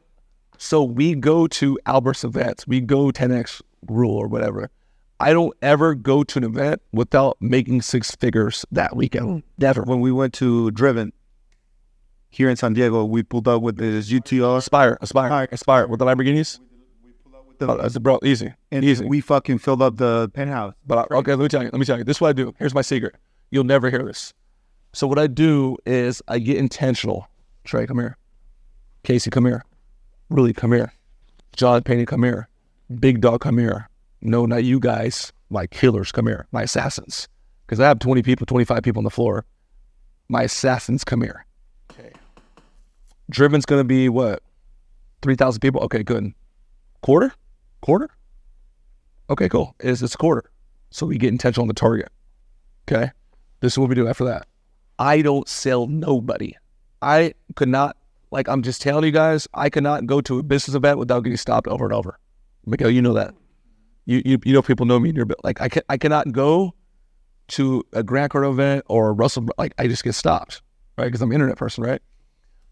S1: So we go to Albert's events. We go 10X rule or whatever. I don't ever go to an event without making six figures that weekend. Never.
S2: When we went to Driven here in San Diego, we pulled up with this UTR.
S1: Aspire. With the Lamborghinis?
S2: We pulled up with the...
S1: bro, easy.
S2: And
S1: easy.
S2: We fucking filled up the penthouse.
S1: But okay, let me tell you. This is what I do. Here's my secret. You'll never hear this. So what I do is I get intentional. Trey, come here. Casey, come here. Really, come here. John Payne, come here. Big Dog, come here. No, not you guys. My killers, come here. My assassins. Because I have 20 people, 25 people on the floor. My assassins, come here. Okay. Driven's going to be what? 3,000 people? Okay, good. Quarter? Okay, cool. It's a quarter. So we get intentional on the target. Okay? This is what we do after that. I don't sell nobody. I could not, like I'm just telling you guys, I could not go to a business event without getting stopped over and over. Miguel, you know that. You know people know me in your bit. Like I cannot go to a Grant Cardone event or a Russell, like I just get stopped, right? Because I'm an internet person, right?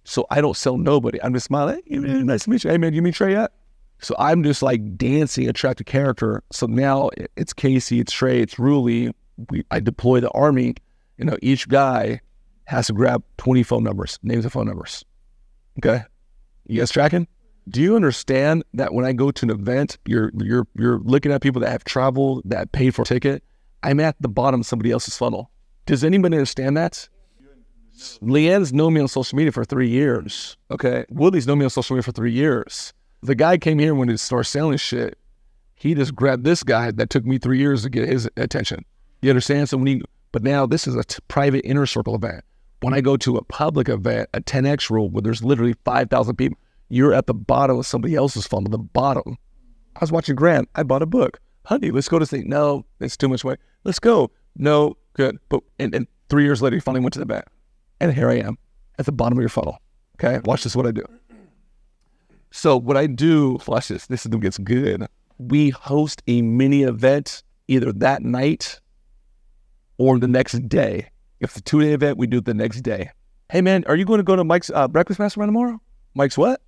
S1: So I don't sell nobody. I'm just smiling. Hey, man, nice to meet you. Hey man, you meet Trey yet? So I'm just like dancing, attractive character. So now it's Casey, it's Trey, it's Ruli. I deploy the army. You know, each guy has to grab 20 phone numbers, names of phone numbers. Okay, you guys tracking? Do you understand that when I go to an event, you're looking at people that have traveled, that paid for a ticket? I'm at the bottom of somebody else's funnel. Does anybody understand that? Leanne's known me on social media for 3 years. Okay, Willie's known me on social media for 3 years. The guy came here when he started selling shit. He just grabbed this guy that took me 3 years to get his attention. You understand? So but now this is a private inner circle event. When I go to a public event, a 10X rule where there's literally 5,000 people, you're at the bottom of somebody else's funnel, the bottom. I was watching Grant. I bought a book. Honey, let's go to thing. No, it's too much weight. Let's go. No, good. But and 3 years later, he finally went to the event. And here I am at the bottom of your funnel. Okay, watch this, what I do. So what I do, watch this. This gets good. We host a mini event either that night or the next day. If it's a 2-day event, we do it the next day. Hey man, are you going to go to Mike's breakfast mastermind tomorrow? Mike's what?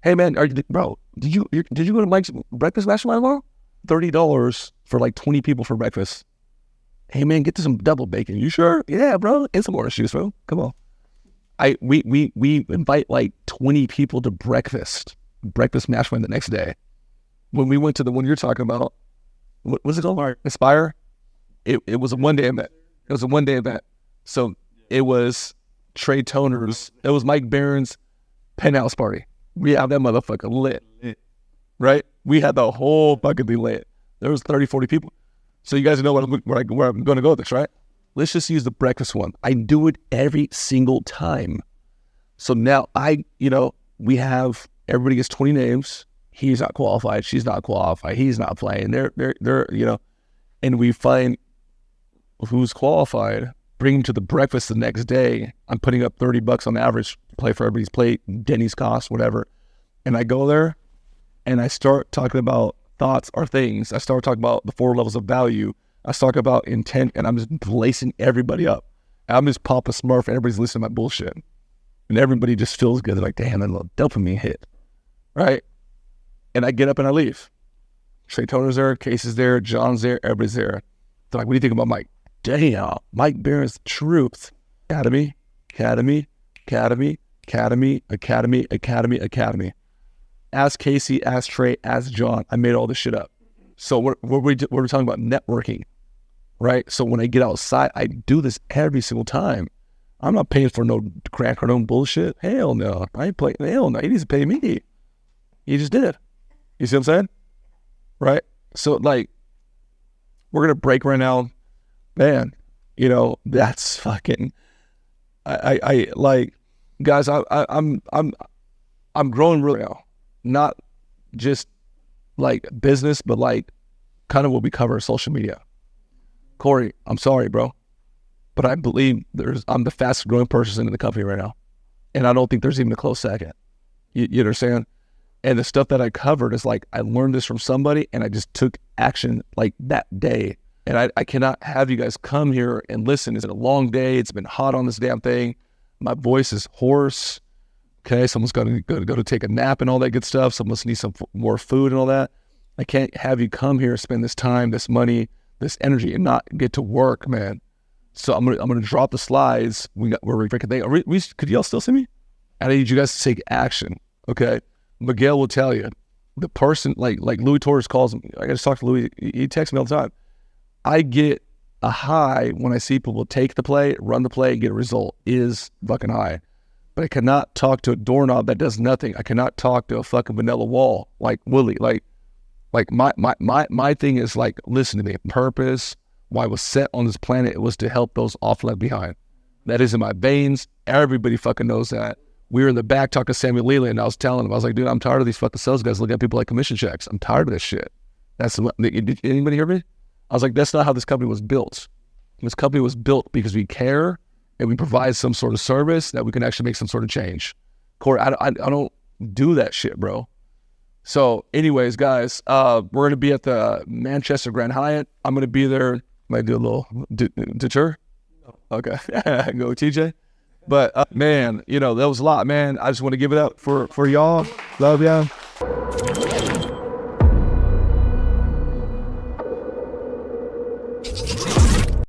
S1: Hey man, did you go to Mike's breakfast mastermind tomorrow? $30 for like 20 people for breakfast. Hey man, get to some double bacon. You sure? Yeah, bro. And some orange juice, bro. Come on. We invite like 20 people to breakfast mastermind the next day. When we went to the one you're talking about, what was it called? Aspire. It was a 1-day event. It was a 1-day event. So it was Trey Toner's. It was Mike Barron's penthouse party. We had that motherfucker lit. Right? We had the whole fucking thing lit. There was 30, 40 people. So you guys know where I'm going to go with this, right? Let's just use the breakfast one. I do it every single time. So now we have, everybody gets 20 names. He's not qualified. She's not qualified. He's not playing. They're and we find who's qualified, bring him to the breakfast the next day. I'm putting up $30 on average, play for everybody's plate, Denny's cost, whatever. And I go there and I start talking about thoughts or things. I start talking about the 4 levels of value. I start about intent, and I'm just lacing everybody up. I'm just Papa Smurf, and everybody's listening to my bullshit. And everybody just feels good. They're like, damn, that little dopamine hit. Right? And I get up and I leave. Trey Toner's there, Casey's there, John's there, everybody's there. They're like, what do you think about Mike? Damn, Mike Barron's the truth. Academy. Ask Casey, ask Trey, ask John. I made all this shit up. So we're talking about networking, right? So when I get outside, I do this every single time. I'm not paying for no crack or no bullshit. Hell no. I ain't playing. Hell no. He needs to pay me. He just did. You see what I'm saying? Right? So like, we're going to break right now. Man, that's fucking, I like, guys, I'm growing really now. Not just like business, but like kind of what we cover, social media. Corey, I'm sorry, bro, but I believe I'm the fastest growing person in the company right now. And I don't think there's even a close second. You understand? And the stuff that I covered is like, I learned this from somebody and I just took action like that day. And I cannot have you guys come here and listen. It's been a long day. It's been hot on this damn thing. My voice is hoarse. Okay, someone's got to go to take a nap and all that good stuff. Someone needs some more food and all that. I can't have you come here, spend this time, this money, this energy, and not get to work, man. So I'm gonna drop the slides. We're freaking thing. Could y'all still see me? I need you guys to take action. Okay, Miguel will tell you. The person like Louis Torres calls him. I got to talk to Louis. He texts me all the time. I get a high when I see people take the play, run the play, and get a result. Is fucking high. But I cannot talk to a doorknob that does nothing. I cannot talk to a fucking vanilla wall like Willie. Like my thing is like, listen to me. Purpose, why I was set on this planet, it was to help those off left behind. That is in my veins. Everybody fucking knows that. We were in the back talking to Samuel Leland, and I was telling him, I was like, dude, I'm tired of these fucking sales guys looking at people like commission checks. I'm tired of this shit. Did anybody hear me? I was like, that's not how this company was built. This company was built because we care and we provide some sort of service that we can actually make some sort of change. Corey, I don't do that shit, bro. So anyways, guys, we're going to be at the Manchester Grand Hyatt. I'm going to be there. Might do a little detour. Okay. Go TJ. But man, that was a lot, man. I just want to give it up for y'all. Love y'all.